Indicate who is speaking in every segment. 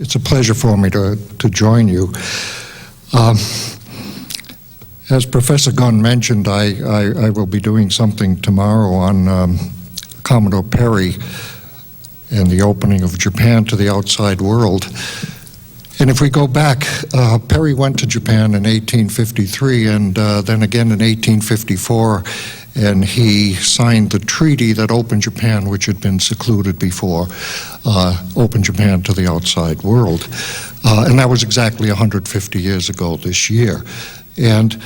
Speaker 1: It's a pleasure for me to join you. As Professor Gunn mentioned, I will be doing something tomorrow on Commodore Perry and the opening of Japan to the outside world. And if we go back, Perry went to Japan in 1853 and then again in 1854, and he signed the treaty that opened Japan, which had been secluded before, opened Japan to the outside world. And that was exactly 150 years ago this year. And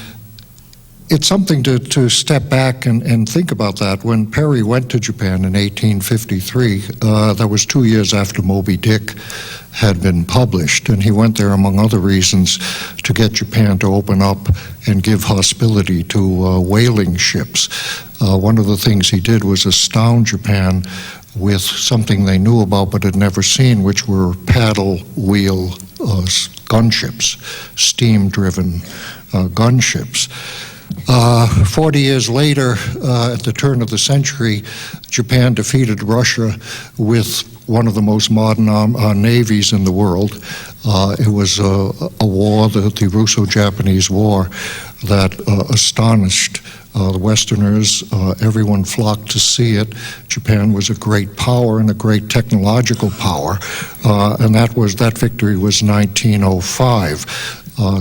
Speaker 1: it's something to step back and think about that. When Perry went to Japan in 1853, that was 2 years after Moby Dick had been published, and he went there, among other reasons, to get Japan to open up and give hospitality to whaling ships. One of the things he did was astound Japan with something they knew about but had never seen, which were paddle wheel gunships, steam-driven gunships. 40 years later, at the turn of the century, Japan defeated Russia with one of the most modern navies in the world. It was a war, the Russo-Japanese War, that astonished the Westerners. Everyone flocked to see it. Japan was a great power and a great technological power, and that victory was 1905.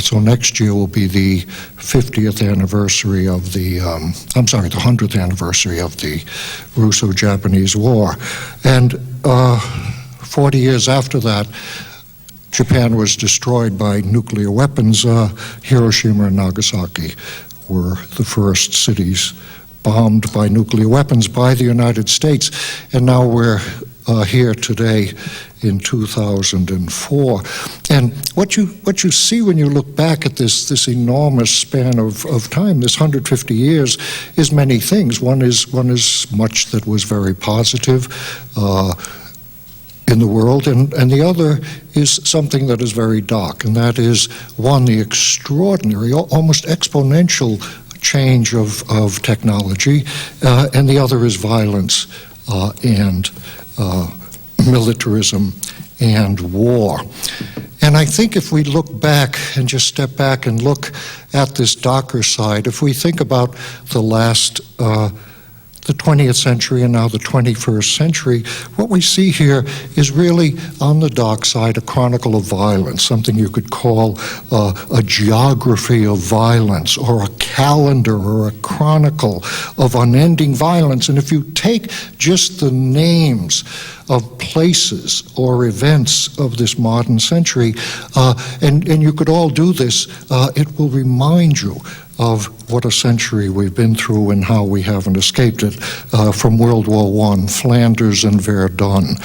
Speaker 1: So next year will be the 50th anniversary of the 100th anniversary of the Russo-Japanese War. And 40 years after that, Japan was destroyed by nuclear weapons. Hiroshima and Nagasaki were the first cities bombed by nuclear weapons by the United States. And now we're here today in 2004. And what you see when you look back at this enormous span of time, this 150 years, is many things. One is much that was very positive in the world, and the other is something that is very dark, and that is, one, the extraordinary, almost exponential change of technology, and the other is violence and militarism and war. And I think if we look back and just step back and look at this darker side, if we think about the 20th century and now the 21st century, what we see here is really, on the dark side, a chronicle of violence, something you could call a geography of violence, or a calendar or a chronicle of unending violence. And if you take just the names of places or events of this modern century, and you could all do this, it will remind you of what a century we've been through and how we haven't escaped it. From World War I, Flanders and Verdun,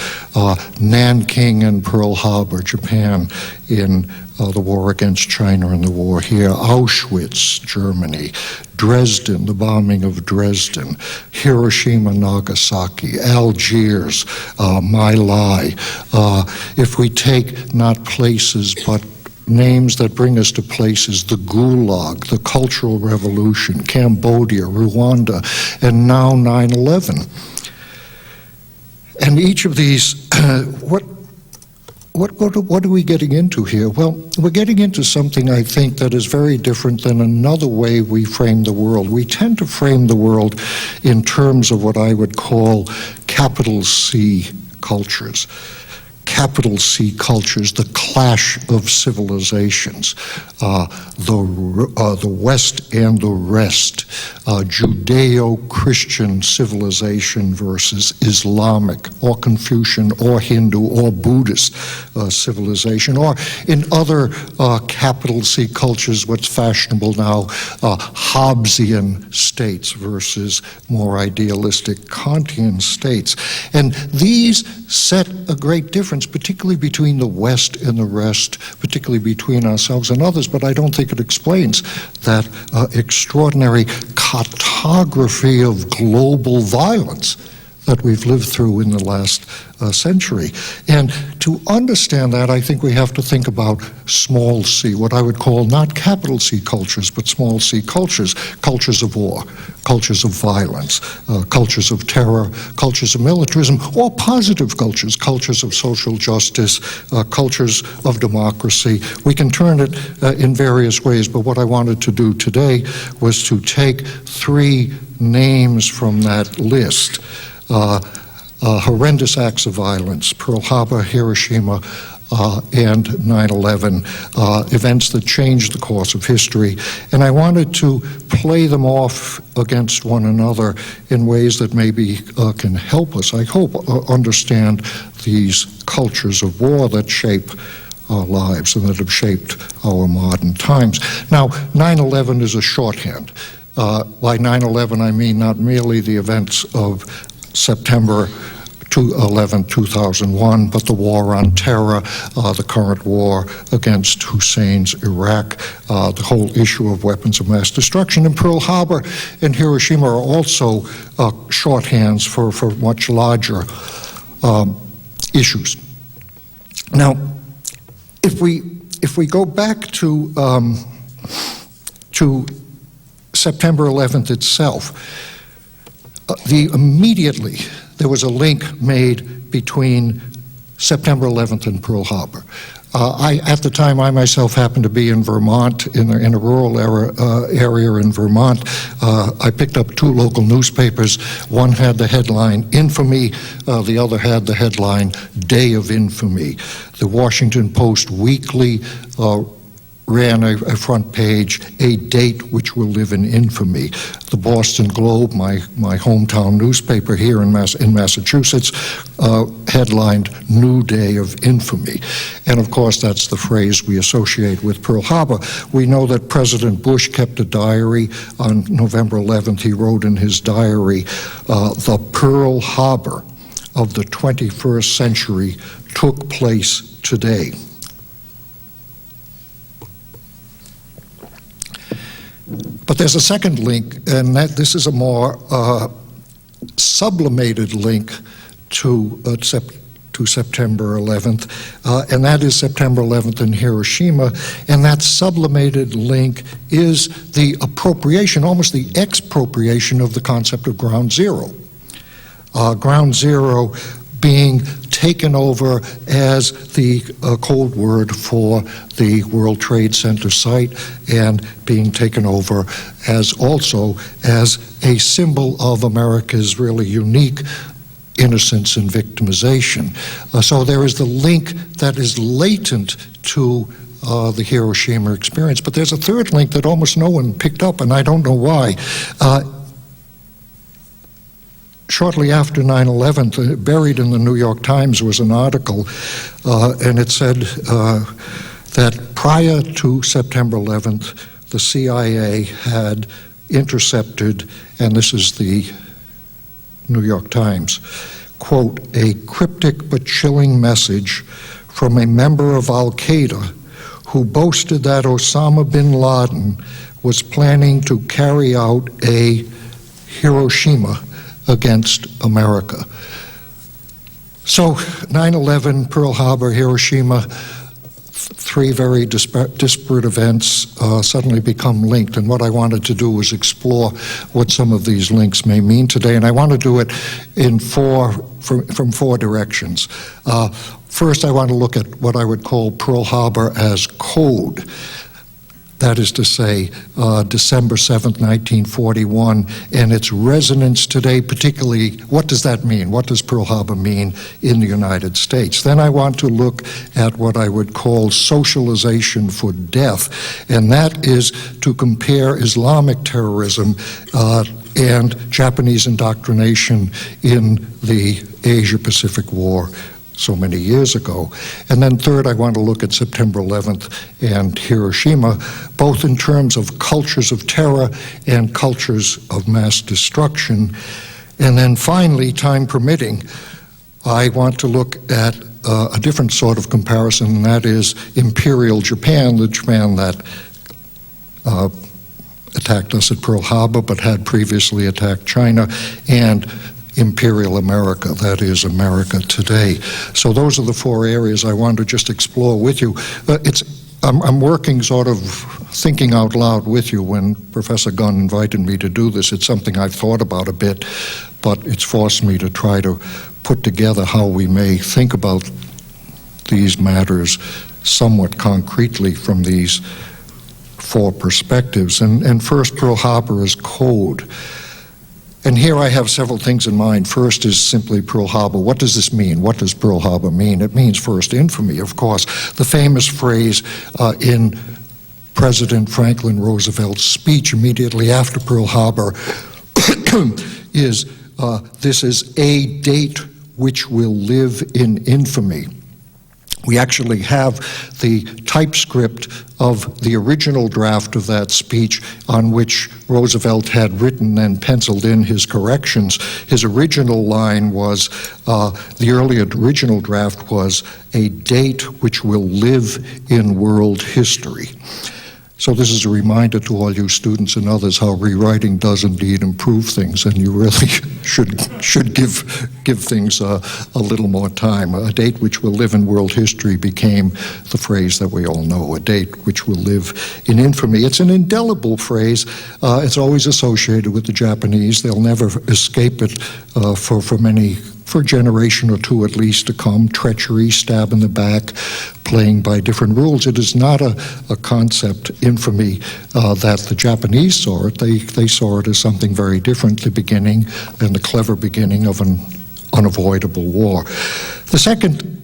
Speaker 1: Nanking and Pearl Harbor, Japan in the war against China and the war here, Auschwitz, Germany, Dresden, the bombing of Dresden, Hiroshima, Nagasaki, Algiers, My Lai. If we take not places but names that bring us to places, the Gulag, the Cultural Revolution, Cambodia, Rwanda, and now 9/11. And each of these, what are we getting into here? Well, we're getting into something, I think, that is very different than another way we frame the world. We tend to frame the world in terms of what I would call capital C cultures. Capital C cultures, the clash of civilizations, the West and the rest, Judeo-Christian civilization versus Islamic or Confucian or Hindu or Buddhist civilization, or in other capital C cultures, what's fashionable now, Hobbesian states versus more idealistic Kantian states. And these set a great difference, particularly between the West and the rest, particularly between ourselves and others, but I don't think it explains that extraordinary cartography of global violence that we've lived through in the last century. And to understand that, I think we have to think about small c, what I would call not capital C cultures, but small c cultures, cultures of war, cultures of violence, cultures of terror, cultures of militarism, or positive cultures, cultures of social justice, cultures of democracy. We can turn it in various ways, but what I wanted to do today was to take three names from that list. Horrendous acts of violence, Pearl Harbor, Hiroshima, and 9/11, events that changed the course of history. And I wanted to play them off against one another in ways that maybe can help us, I hope, understand these cultures of war that shape our lives and that have shaped our modern times. Now, 9/11 is a shorthand. By 9/11, I mean not merely the events of September 11, 2001, but the war on terror, the current war against Hussein's Iraq, the whole issue of weapons of mass destruction. And Pearl Harbor and Hiroshima are also shorthands for much larger issues. Now, if we go back to September 11th itself, immediately there was a link made between September 11th and Pearl Harbor. At the time, I myself happened to be in Vermont, in a rural area in Vermont. I picked up two local newspapers. One had the headline, Infamy. The other had the headline, Day of Infamy. The Washington Post Weekly ran a front page, a date which will live in infamy. The Boston Globe, my hometown newspaper here in Massachusetts, headlined New Day of Infamy. And of course, that's the phrase we associate with Pearl Harbor. We know that President Bush kept a diary. On November 11th, he wrote in his diary, the Pearl Harbor of the 21st century took place today. But there's a second link, and this is a more sublimated link to September 11th, and that is September 11th in Hiroshima, and that sublimated link is the appropriation, almost the expropriation of the concept of ground zero. Ground zero being taken over as the code word for the World Trade Center site, and being taken over as also as a symbol of America's really unique innocence and victimization. So there is the link that is latent to the Hiroshima experience, but there's a third link that almost no one picked up, and I don't know why. Shortly after 9/11, buried in the New York Times was an article, and it said that prior to September 11th, the CIA had intercepted, and this is the New York Times, quote, a cryptic but chilling message from a member of Al-Qaeda who boasted that Osama Bin Laden was planning to carry out a Hiroshima against America. So 9/11, Pearl Harbor, Hiroshima, three very disparate events suddenly become linked. And what I wanted to do was explore what some of these links may mean today. And I want to do it in from four directions. First, I want to look at what I would call Pearl Harbor as code. That is to say, December 7th, 1941, and its resonance today, particularly, what does that mean? What does Pearl Harbor mean in the United States? Then I want to look at what I would call socialization for death, and that is to compare Islamic terrorism and Japanese indoctrination in the Asia-Pacific War so many years ago. And then third, I want to look at September 11th and Hiroshima, both in terms of cultures of terror and cultures of mass destruction. And then finally, time permitting, I want to look at a different sort of comparison, and that is Imperial Japan, the Japan that attacked us at Pearl Harbor but had previously attacked China, and Imperial America, that is America today. So those are the four areas I wanted to just explore with you. I'm working sort of thinking out loud with you. When Professor Gunn invited me to do this, it's something I've thought about a bit, but it's forced me to try to put together how we may think about these matters somewhat concretely from these four perspectives. And first, Pearl Harbor as code. And here I have several things in mind. First is simply Pearl Harbor. What does this mean? What does Pearl Harbor mean? It means first infamy, of course. The famous phrase in President Franklin Roosevelt's speech immediately after Pearl Harbor is, this is a date which will live in infamy. We actually have the typescript of the original draft of that speech on which Roosevelt had written and penciled in his corrections. His original line was, the earlier original draft was, a date which will live in world history. So this is a reminder to all you students and others how rewriting does indeed improve things, and you really should give things a little more time. A date which will live in world history became the phrase that we all know, a date which will live in infamy. It's an indelible phrase. It's always associated with the Japanese. They'll never escape it for a generation or two at least to come. Treachery, stab in the back, playing by different rules. It is not a concept, infamy, that the Japanese saw it. They saw it as something very different, the beginning and the clever beginning of an unavoidable war. The second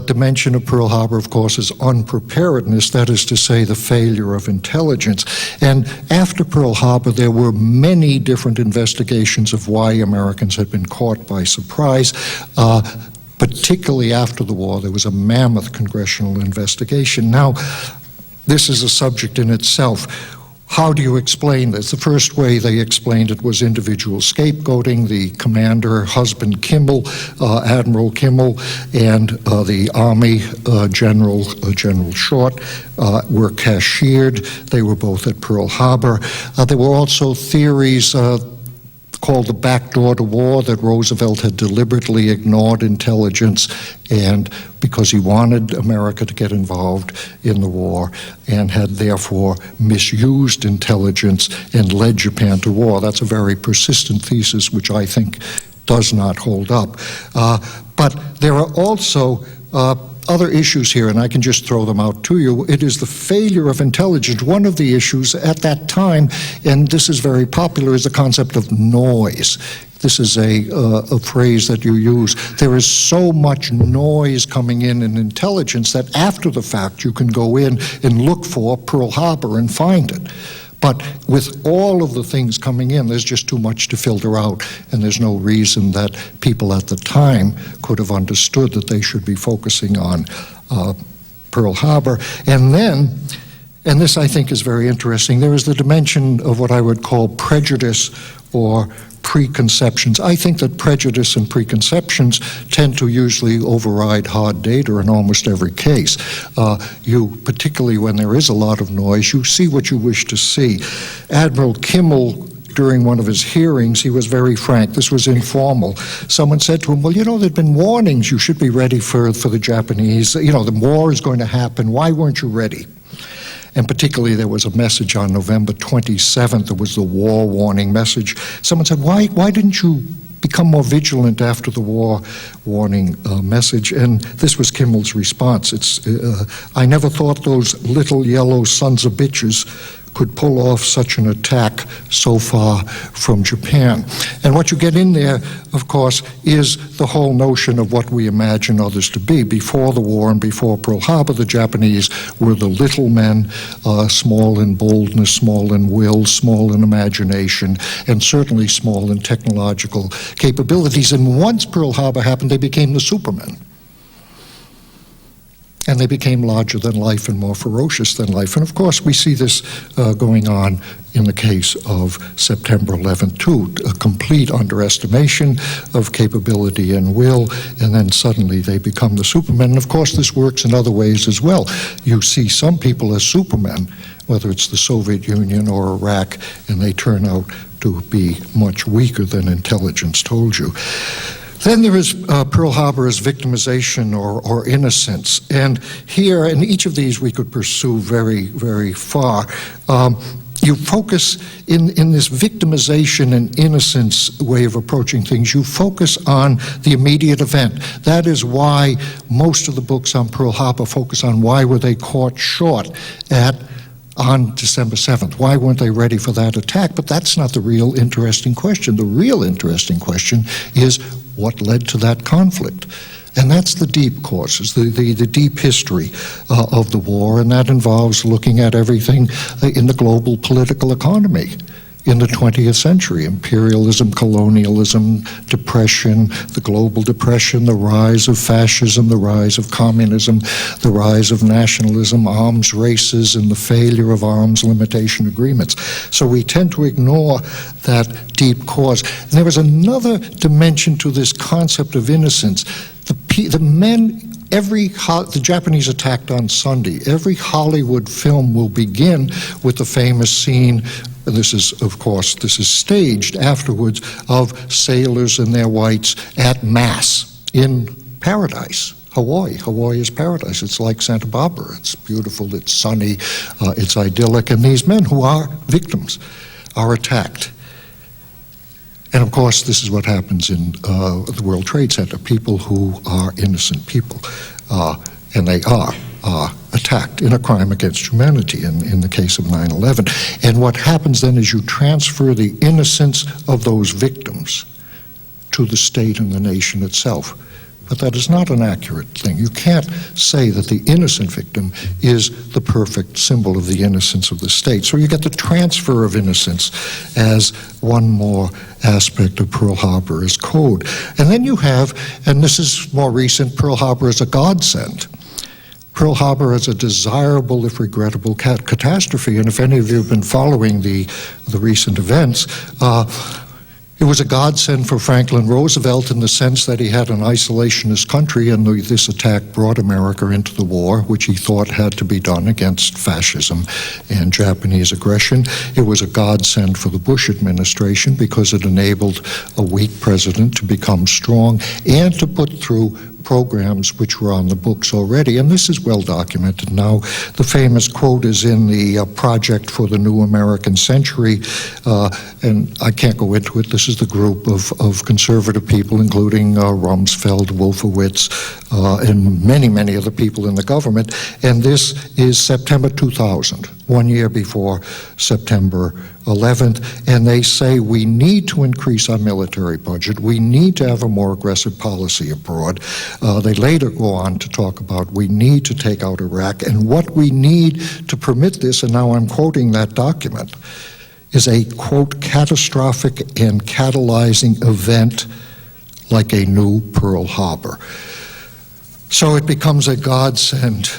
Speaker 1: dimension of Pearl Harbor, of course, is unpreparedness, that is to say, the failure of intelligence. And after Pearl Harbor, there were many different investigations of why Americans had been caught by surprise. Particularly after the war, there was a mammoth congressional investigation. Now, this is a subject in itself. How do you explain this? The first way they explained it was individual scapegoating. The commander, husband Kimmel, Admiral Kimmel, and the Army General Short were cashiered. They were both at Pearl Harbor. There were also theories called the backdoor to war, that Roosevelt had deliberately ignored intelligence and because he wanted America to get involved in the war and had therefore misused intelligence and led Japan to war. That's a very persistent thesis which I think does not hold up. But there are also other issues here, and I can just throw them out to you. It is the failure of intelligence. One of the issues at that time, and this is very popular, is the concept of noise. This is a phrase that you use. There is so much noise coming in intelligence that after the fact you can go in and look for Pearl Harbor and find it. But with all of the things coming in, there's just too much to filter out, and there's no reason that people at the time could have understood that they should be focusing on Pearl Harbor. And then, and this I think is very interesting, there is the dimension of what I would call prejudice or preconceptions. I think that prejudice and preconceptions tend to usually override hard data in almost every case. Particularly when there is a lot of noise, you see what you wish to see. Admiral Kimmel, during one of his hearings, he was very frank. This was informal. Someone said to him, well, you know, there'd been warnings. You should be ready for the Japanese. You know, the war is going to happen. Why weren't you ready? And particularly there was a message on November 27th. It was the war warning message. Someone said, why didn't you become more vigilant after the war warning message? And this was Kimmel's response. I never thought those little yellow sons of bitches could pull off such an attack so far from Japan. And what you get in there, of course, is the whole notion of what we imagine others to be. Before the war and before Pearl Harbor, the Japanese were the little men, small in boldness, small in will, small in imagination, and certainly small in technological capabilities. And once Pearl Harbor happened, they became the Supermen. And they became larger than life and more ferocious than life. And of course, we see this going on in the case of September 11th, too, a complete underestimation of capability and will, and then suddenly they become the Supermen. And of course, this works in other ways as well. You see some people as Supermen, whether it's the Soviet Union or Iraq, and they turn out to be much weaker than intelligence told you. Then there is Pearl Harbor as victimization or innocence. And here, in each of these we could pursue very, very far. You focus in this victimization and innocence way of approaching things, you focus on the immediate event. That is why most of the books on Pearl Harbor focus on why were they caught short on December 7th. Why weren't they ready for that attack? But that's not the real interesting question. The real interesting question is what led to that conflict. And that's the deep causes, the deep history of the war, and that involves looking at everything in the global political economy in the 20th century. Imperialism, colonialism, depression, the global depression, the rise of fascism, the rise of communism, the rise of nationalism, arms races, and the failure of arms limitation agreements. So we tend to ignore that deep cause. And there was another dimension to this concept of innocence. The Japanese attacked on Sunday. Every Hollywood film will begin with the famous scene, and this is staged afterwards, of sailors and their whites at Mass in paradise. Hawaii. Hawaii is paradise. It's like Santa Barbara. It's beautiful, it's sunny, it's idyllic, and these men who are victims are attacked. And of course, this is what happens in the World Trade Center. People who are innocent people, and they are attacked in a crime against humanity in the case of 9/11. And what happens then is you transfer the innocence of those victims to the state and the nation itself. But that is not an accurate thing. You can't say that the innocent victim is the perfect symbol of the innocence of the state. So you get the transfer of innocence as one more aspect of Pearl Harbor as code. And then you have, and this is more recent, Pearl Harbor as a godsend. Pearl Harbor as a desirable, if regrettable, catastrophe. And if any of you have been following the recent events, it was a godsend for Franklin Roosevelt in the sense that he had an isolationist country, and this attack brought America into the war, which he thought had to be done against fascism and Japanese aggression. It was a godsend for the Bush administration because it enabled a weak president to become strong and to put through programs which were on the books already, and this is well documented now. The famous quote is in the Project for the New American Century, and I can't go into it. This is the group of conservative people, including Rumsfeld, Wolfowitz, and many, many other people in the government, and this is September 2000, 1 year before September 11th, and they say we need to increase our military budget, we need to have a more aggressive policy abroad. They later go on to talk about we need to take out Iraq, and what we need to permit this, and now I'm quoting that document, is a, quote, catastrophic and catalyzing event like a new Pearl Harbor. So it becomes a godsend,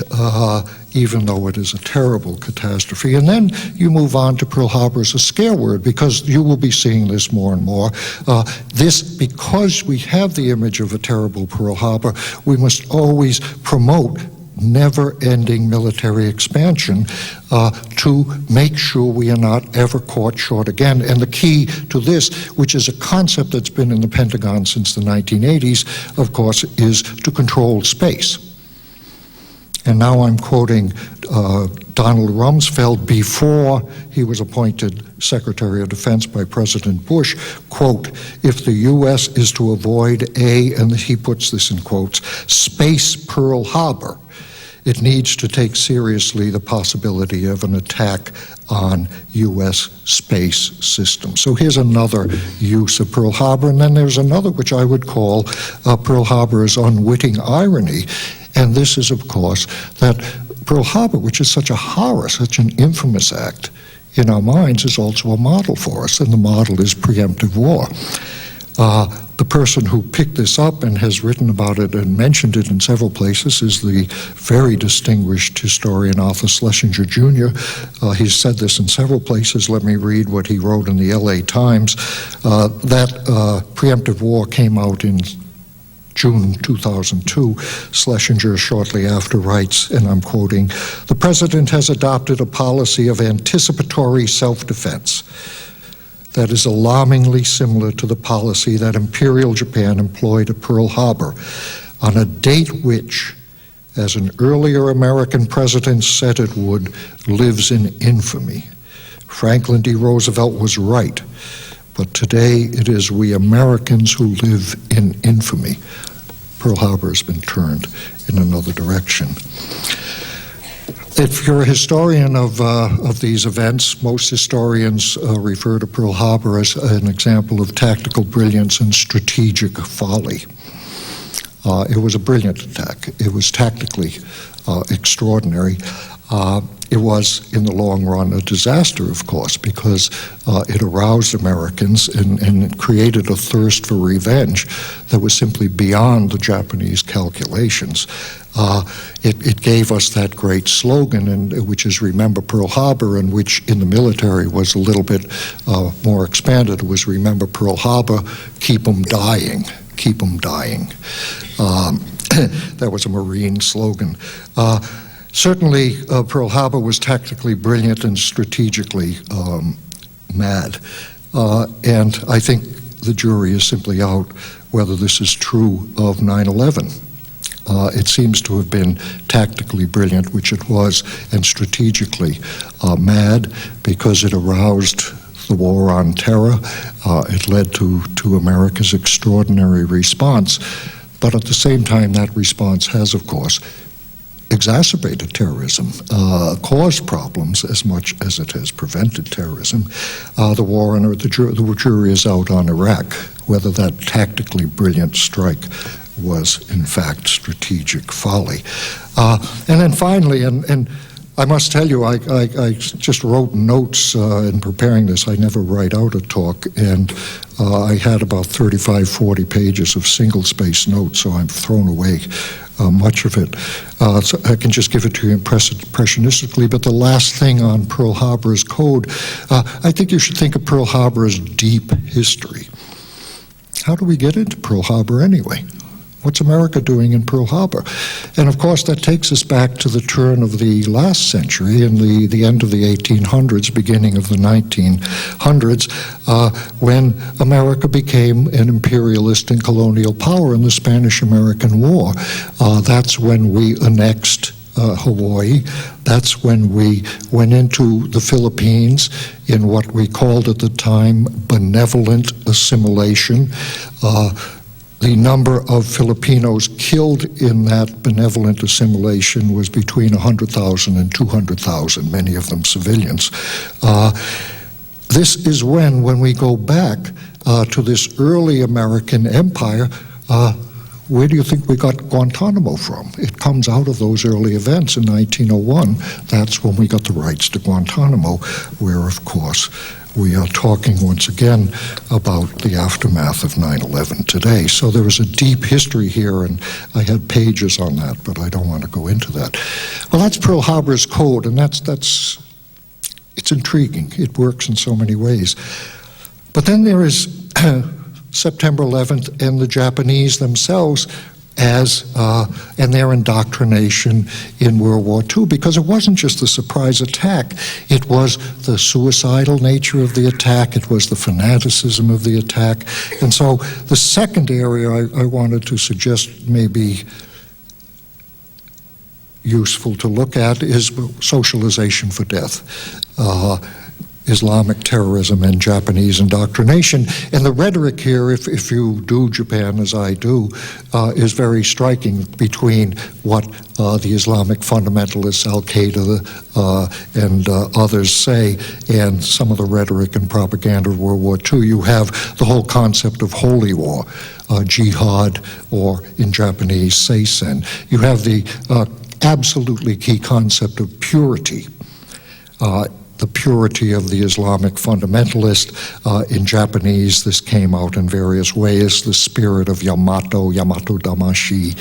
Speaker 1: even though it is a terrible catastrophe. And then you move on to Pearl Harbor as a scare word, because you will be seeing this more and more. Because we have the image of a terrible Pearl Harbor, we must always promote never-ending military expansion to make sure we are not ever caught short again. And the key to this, which is a concept that's been in the Pentagon since the 1980s, of course, is to control space. And now I'm quoting Donald Rumsfeld before he was appointed Secretary of Defense by President Bush, quote, if the U.S. is to avoid and he puts this in quotes, space Pearl Harbor, it needs to take seriously the possibility of an attack on U.S. space systems. So here's another use of Pearl Harbor, and then there's another which I would call Pearl Harbor as unwitting irony, and this is, of course, that Pearl Harbor, which is such a horror, such an infamous act in our minds, is also a model for us, and the model is preemptive war. The person who picked this up and has written about it and mentioned it in several places is the very distinguished historian Arthur Schlesinger Jr. He's said this in several places. Let me read what he wrote in the LA Times. That preemptive war came out in June 2002. Schlesinger shortly after writes, and I'm quoting, "The president has adopted a policy of anticipatory self-defense. that is alarmingly similar to the policy that Imperial Japan employed at Pearl Harbor on a date which, as an earlier American president said it would, lives in infamy. Franklin D. Roosevelt was right, but today it is we Americans who live in infamy. Pearl Harbor has been turned in another direction. If you're a historian of these events, most historians refer to Pearl Harbor as an example of tactical brilliance and strategic folly. It was a brilliant attack. It was tactically extraordinary. It was, in the long run, a disaster, of course, because it aroused Americans and created a thirst for revenge that was simply beyond the Japanese calculations. It gave us that great slogan, which is "Remember Pearl Harbor," and which in the military was a little bit more expanded. It was "Remember Pearl Harbor, keep 'em dying, keep 'em dying." That was a Marine slogan. Certainly, Pearl Harbor was tactically brilliant and strategically mad. And I think the jury is simply out whether this is true of 9/11. It seems to have been tactically brilliant, which it was, and strategically mad because it aroused the war on terror. It led to America's extraordinary response. But at the same time, that response has, of course, exacerbated terrorism, caused problems as much as it has prevented terrorism. The war on the jury is out on Iraq, whether that tactically brilliant strike was in fact strategic folly. And then finally, and I must tell you, I just wrote notes in preparing this. I never write out a talk, and I had about 35, 40 pages of single-space notes, so I've thrown away much of it. So I can just give it to you impressionistically, but the last thing on Pearl Harbor's code, I think you should think of Pearl Harbor as deep history. How do we get into Pearl Harbor anyway? What's America doing in Pearl Harbor? And of course, that takes us back to the turn of the last century, in the end of the 1800s, beginning of the 1900s, when America became an imperialist and colonial power in the Spanish-American War. That's when we annexed Hawaii. That's when we went into the Philippines in what we called at the time benevolent assimilation. The number of Filipinos killed in that benevolent assimilation was between 100,000 and 200,000, many of them civilians. This is when we go back to this early American empire, where do you think we got Guantanamo from? It comes out of those early events in 1901. That's when we got the rights to Guantanamo, where, of course, we are talking once again about the aftermath of 9/11 today. So there is a deep history here, and I had pages on that, but I don't want to go into that. Well, that's Pearl Harbor's code, and it's intriguing. It works in so many ways. But then there is September 11th and the Japanese themselves and their indoctrination in World War II, because it wasn't just the surprise attack, it was the suicidal nature of the attack, it was the fanaticism of the attack. And so the second area I wanted to suggest may be useful to look at is socialization for death. Islamic terrorism and Japanese indoctrination. And the rhetoric here, if you do Japan as I do, is very striking between what the Islamic fundamentalists, Al-Qaeda and others say, and some of the rhetoric and propaganda of World War II. You have the whole concept of holy war, jihad, or in Japanese, seisen. You have the absolutely key concept of purity. The purity of the Islamic fundamentalist. In Japanese, this came out in various ways. The spirit of Yamato Damashi.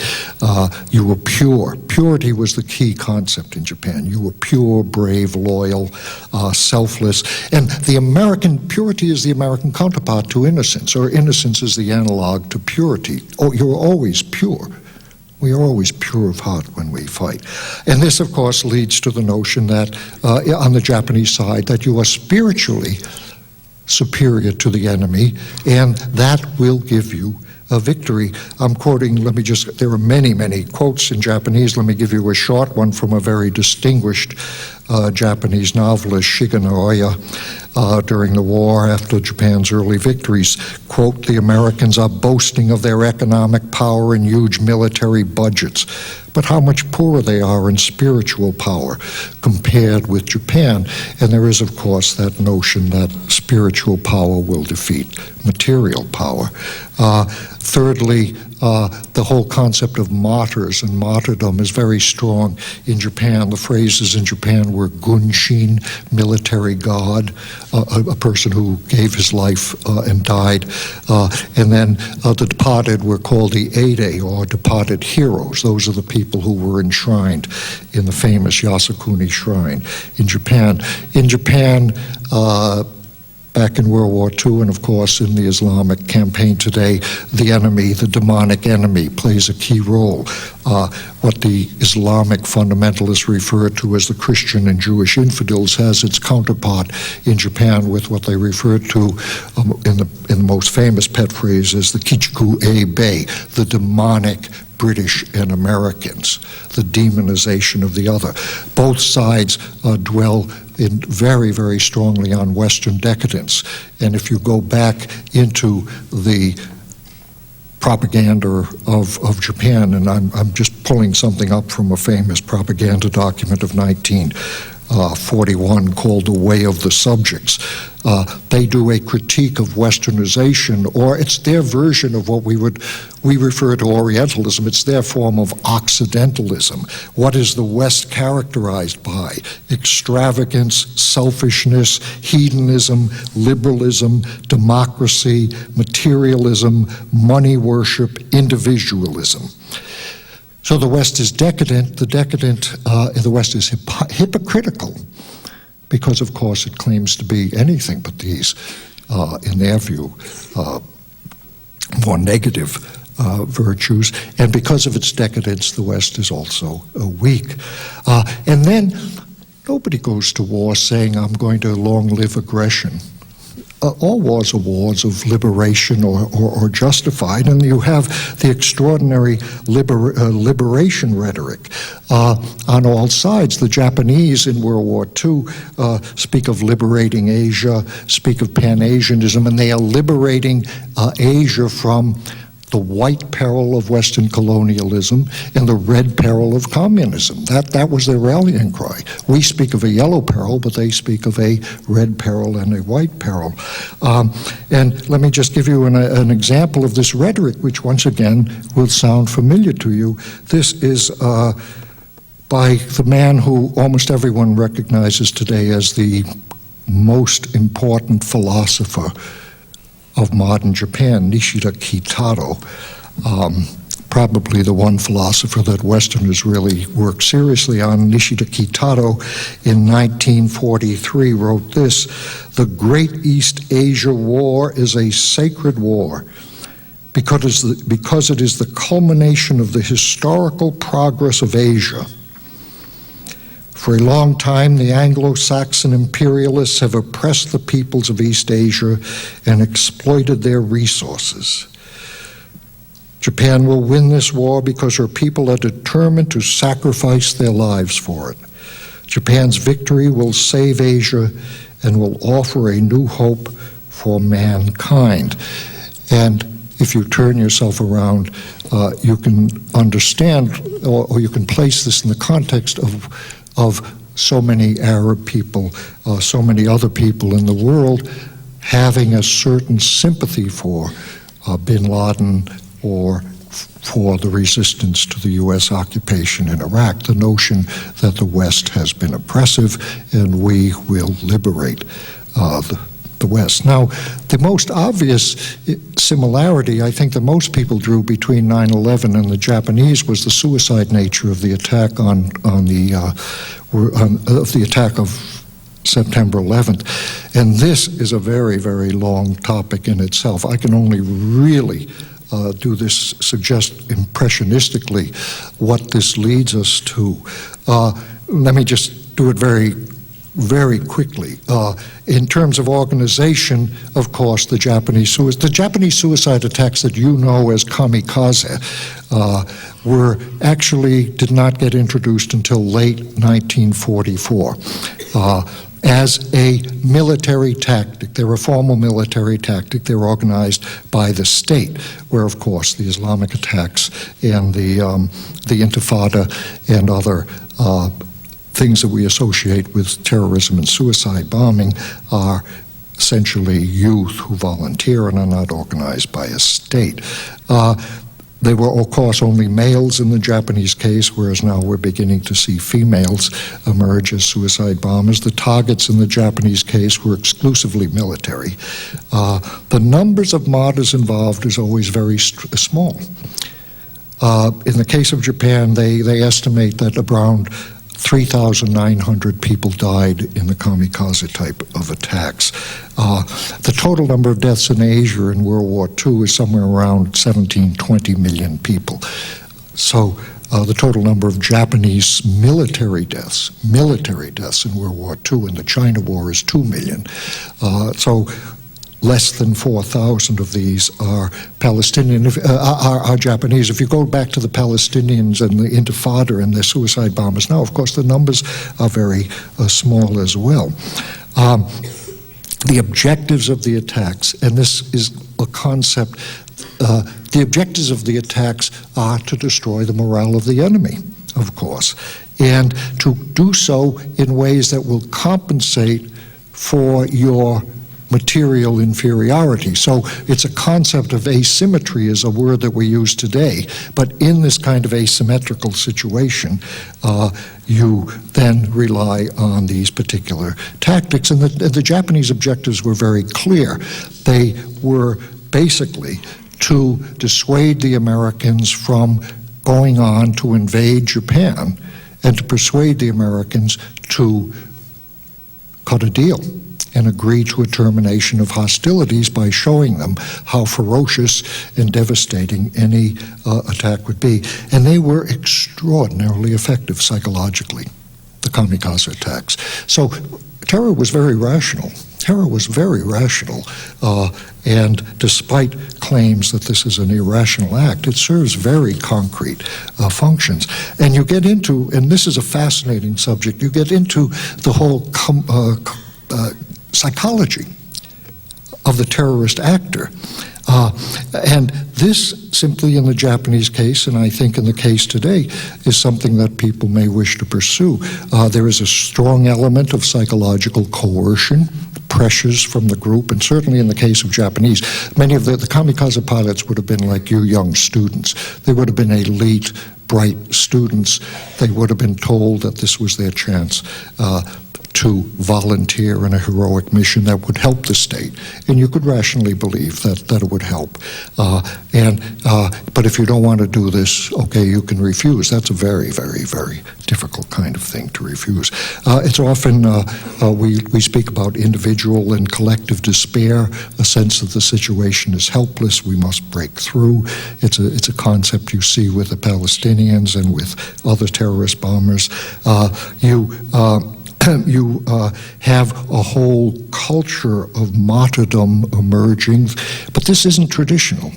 Speaker 1: You were pure. Purity was the key concept in Japan. You were pure, brave, loyal, selfless. And purity is the American counterpart to innocence, or innocence is the analog to purity. Oh, you're always pure. We are always pure of heart when we fight. And this, of course, leads to the notion that, on the Japanese side, that you are spiritually superior to the enemy, and that will give you a victory. I'm quoting, there are many, many quotes in Japanese. Let me give you a short one from a very distinguished Japanese novelist, Shigenaga Oya, during the war after Japan's early victories. Quote, "The Americans are boasting of their economic power and huge military budgets, but how much poorer they are in spiritual power compared with Japan." And there is, of course, that notion that spiritual power will defeat material power. Thirdly, the whole concept of martyrs and martyrdom is very strong in Japan. The phrases in Japan were gunshin, military god, a person who gave his life and died. And then the departed were called the Eide, or departed heroes. Those are the people who were enshrined in the famous Yasukuni Shrine in Japan. In Japan, back in World War II, and of course in the Islamic campaign today, the enemy, the demonic enemy, plays a key role. What the Islamic fundamentalists refer to as the Christian and Jewish infidels has its counterpart in Japan with what they refer to in the most famous pet phrase as the Kichiku Eibe, the demonic British and Americans, the demonization of the other. Both sides dwell in very, very strongly on Western decadence. And if you go back into the propaganda of Japan, and I'm just pulling something up from a famous propaganda document of 1941 called The Way of the Subjects. They do a critique of Westernization, or it's their version of what we refer to Orientalism. It's their form of Occidentalism. What is the West characterized by? Extravagance, selfishness, hedonism, liberalism, democracy, materialism, money worship, individualism. So the West is decadent. The West is hypocritical, because, of course, it claims to be anything but these, in their view, more negative virtues. And because of its decadence, the West is also weak. And then nobody goes to war saying, "I'm going to long live aggression." All wars are wars of liberation or justified, and you have the extraordinary liberation rhetoric on all sides. The Japanese in World War II speak of liberating Asia, speak of Pan-Asianism, and they are liberating Asia from the white peril of Western colonialism and the red peril of communism. That was their rallying cry. We speak of a yellow peril, but they speak of a red peril and a white peril. And let me just give you an example of this rhetoric, which once again will sound familiar to you. This is by the man who almost everyone recognizes today as the most important philosopher of modern Japan, Nishida Kotaro, probably the one philosopher that Westerners really work seriously on. Nishida Kotaro in 1943 wrote this: "The Great East Asia War is a sacred war because it is the culmination of the historical progress of Asia. For a long time, the Anglo-Saxon imperialists have oppressed the peoples of East Asia and exploited their resources. Japan will win this war because her people are determined to sacrifice their lives for it. Japan's victory will save Asia and will offer a new hope for mankind." And if you turn yourself around, you can understand, or you can place this in the context of so many Arab people, so many other people in the world having a certain sympathy for Bin Laden or for the resistance to the U.S. occupation in Iraq, the notion that the West has been oppressive and we will liberate the West. Now, the most obvious similarity I think that most people drew between 9/11 and the Japanese was the suicide nature of the attack of the attack of September 11th. And this is a very, very long topic in itself. I can only really suggest impressionistically what this leads us to. Let me just do it very very quickly. In terms of organization, of course, the Japanese suicide attacks that you know as kamikaze did not get introduced until late 1944. As a military tactic. They're a formal military tactic. They're organized by the state, where, of course, the Islamic attacks and the Intifada and other things that we associate with terrorism and suicide bombing are essentially youth who volunteer and are not organized by a state. They were, of course, only males in the Japanese case, whereas now we're beginning to see females emerge as suicide bombers. The targets in the Japanese case were exclusively military. The numbers of martyrs involved is always very small. In the case of Japan, they estimate that around 3,900 people died in the kamikaze type of attacks. The total number of deaths in Asia in World War II is somewhere around 17-20 million people. So the total number of Japanese military deaths in World War II in the China War is 2 million. So less than 4,000 of these are Palestinian, are Japanese. If you go back to the Palestinians and the Intifada and the suicide bombers now, of course, the numbers are very small as well. The objectives of the attacks, and this is a concept, the objectives of the attacks are to destroy the morale of the enemy, of course, and to do so in ways that will compensate for your material inferiority. So it's a concept of asymmetry is a word that we use today, but in this kind of asymmetrical situation, you then rely on these particular tactics. And the Japanese objectives were very clear. They were basically to dissuade the Americans from going on to invade Japan and to persuade the Americans to cut a deal and agree to a termination of hostilities by showing them how ferocious and devastating any attack would be. And they were extraordinarily effective psychologically, the kamikaze attacks. So terror was very rational. And despite claims that this is an irrational act, it serves very concrete functions. And you get into, and this is a fascinating subject, you get into the whole psychology of the terrorist actor. And this simply in the Japanese case, and I think in the case today, is something that people may wish to pursue. There is a strong element of psychological coercion, pressures from the group, and certainly in the case of Japanese, many of the kamikaze pilots would have been like you young students. They would have been elite, bright students. They would have been told that this was their chance to volunteer in a heroic mission that would help the state. And you could rationally believe that it would help. But if you don't want to do this, okay, you can refuse. That's a very, very, very difficult kind of thing to refuse. It's often, we speak about individual and collective despair, a sense that the situation is helpless, we must break through. It's a concept you see with the Palestinians and with other terrorist bombers. You have a whole culture of martyrdom emerging, but this isn't traditional.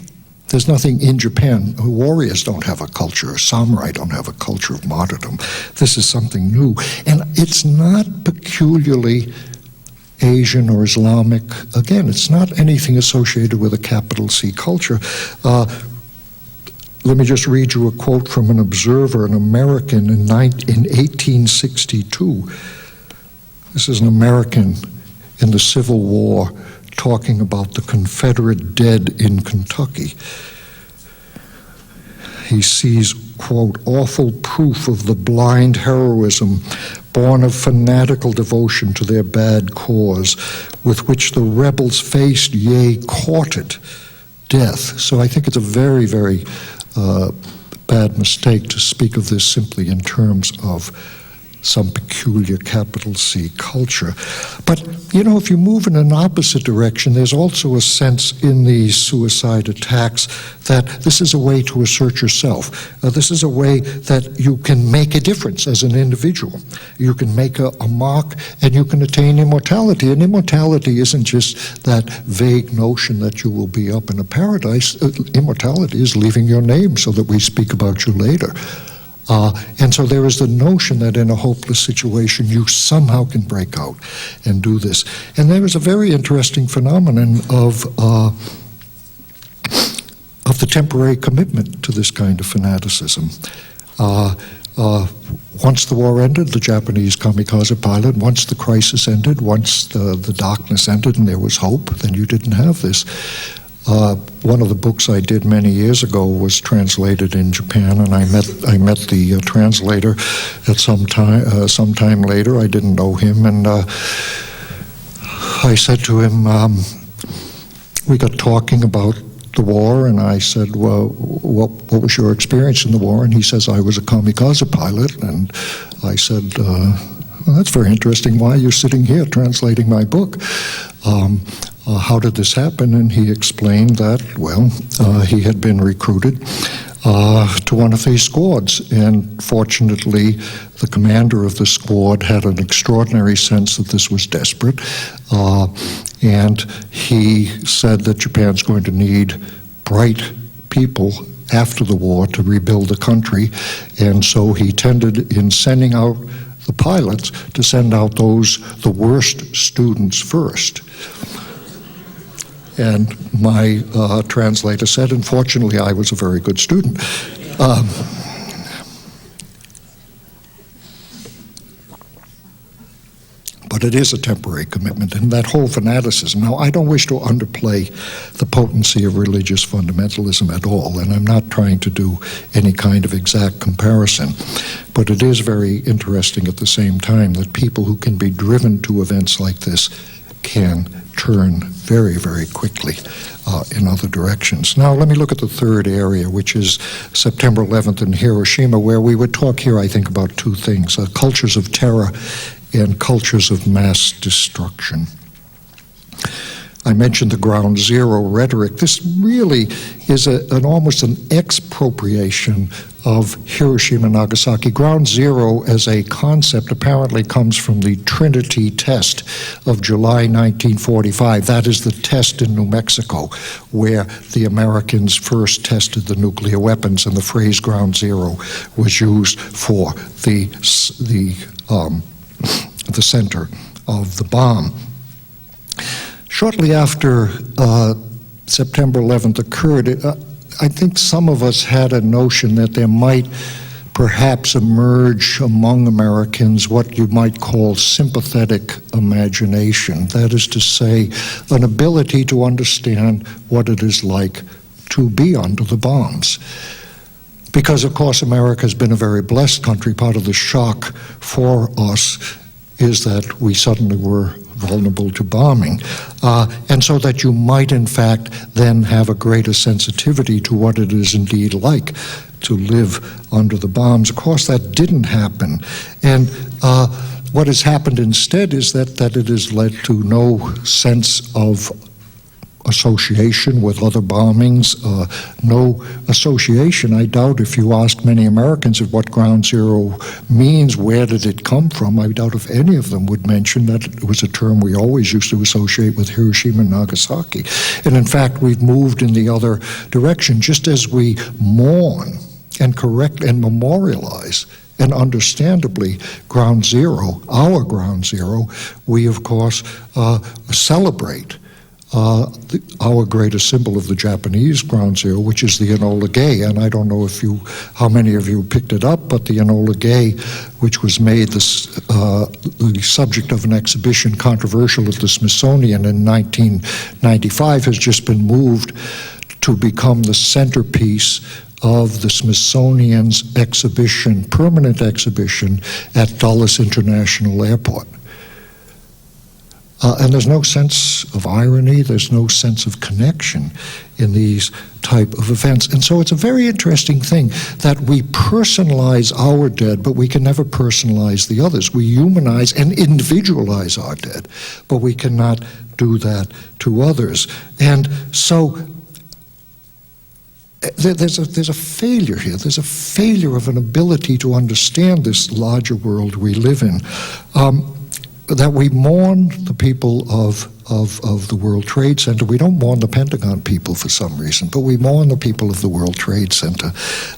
Speaker 1: There's nothing in Japan. Warriors don't have a culture. Samurai don't have a culture of martyrdom. This is something new. And it's not peculiarly Asian or Islamic. Again, it's not anything associated with a capital C culture. Let me just read you a quote from an observer, an American in 1862. This is an American in the Civil War talking about the Confederate dead in Kentucky. He sees, quote, awful proof of the blind heroism born of fanatical devotion to their bad cause, with which the rebels faced, yea, courted death. So I think it's a very, very bad mistake to speak of this simply in terms of some peculiar capital C culture. But, you know, if you move in an opposite direction, there's also a sense in these suicide attacks that this is a way to assert yourself. This is a way that you can make a difference as an individual. You can make a mark, and you can attain immortality. And immortality isn't just that vague notion that you will be up in a paradise. Immortality is leaving your name so that we speak about you later. And so there is the notion that in a hopeless situation you somehow can break out and do this. And there is a very interesting phenomenon of the temporary commitment to this kind of fanaticism. Once the war ended, the Japanese kamikaze pilot, once the crisis ended, once the darkness ended and there was hope, then you didn't have this. One of the books I did many years ago was translated in Japan, and I met the translator at sometime later. I didn't know him, and I said to him, we got talking about the war, and I said, well, what was your experience in the war? And he says, I was a kamikaze pilot. And I said, well, that's very interesting. Why are you sitting here translating my book? How did this happen? And he explained that, well, he had been recruited to one of these squads. And fortunately, the commander of the squad had an extraordinary sense that this was desperate. And he said that Japan's going to need bright people after the war to rebuild the country. And so he tended, in sending out the pilots, to send out the worst students first. And my translator said, unfortunately, I was a very good student. But it is a temporary commitment, and that whole fanaticism. Now, I don't wish to underplay the potency of religious fundamentalism at all, and I'm not trying to do any kind of exact comparison. But it is very interesting at the same time that people who can be driven to events like this can turn very, very quickly in other directions. Now, let me look at the third area, which is September 11th in Hiroshima, where we would talk here, I think, about two things, cultures of terror and cultures of mass destruction. I mentioned the ground zero rhetoric. This really is almost an expropriation of Hiroshima and Nagasaki. Ground zero as a concept apparently comes from the Trinity test of July 1945. That is the test in New Mexico where the Americans first tested the nuclear weapons, and the phrase ground zero was used for the center of the bomb. Shortly after September 11th occurred, I think some of us had a notion that there might perhaps emerge among Americans what you might call sympathetic imagination. That is to say, an ability to understand what it is like to be under the bombs. Because, of course, America has been a very blessed country. Part of the shock for us is that we suddenly were vulnerable to bombing. And so that you might, in fact, then have a greater sensitivity to what it is indeed like to live under the bombs. Of course, that didn't happen. And what has happened instead is that it has led to no sense of association with other bombings, no association. I doubt if you ask many Americans of what ground zero means, where did it come from, I doubt if any of them would mention that it was a term we always used to associate with Hiroshima and Nagasaki. And in fact, we've moved in the other direction, just as we mourn and correct and memorialize, and understandably, ground zero, our ground zero, we of course celebrate our greatest symbol of the Japanese ground zero, which is the Enola Gay. And I don't know how many of you picked it up, but the Enola Gay, which was made the subject of an exhibition controversial at the Smithsonian in 1995, has just been moved to become the centerpiece of the Smithsonian's exhibition, permanent exhibition at Dulles International Airport. And there's no sense of irony, there's no sense of connection in these type of events. And so it's a very interesting thing that we personalize our dead, but we can never personalize the others. We humanize and individualize our dead, but we cannot do that to others. And so there's a failure here. There's a failure of an ability to understand this larger world we live in. That we mourn the people of the World Trade Center. We don't mourn the Pentagon people for some reason, but we mourn the people of the World Trade Center.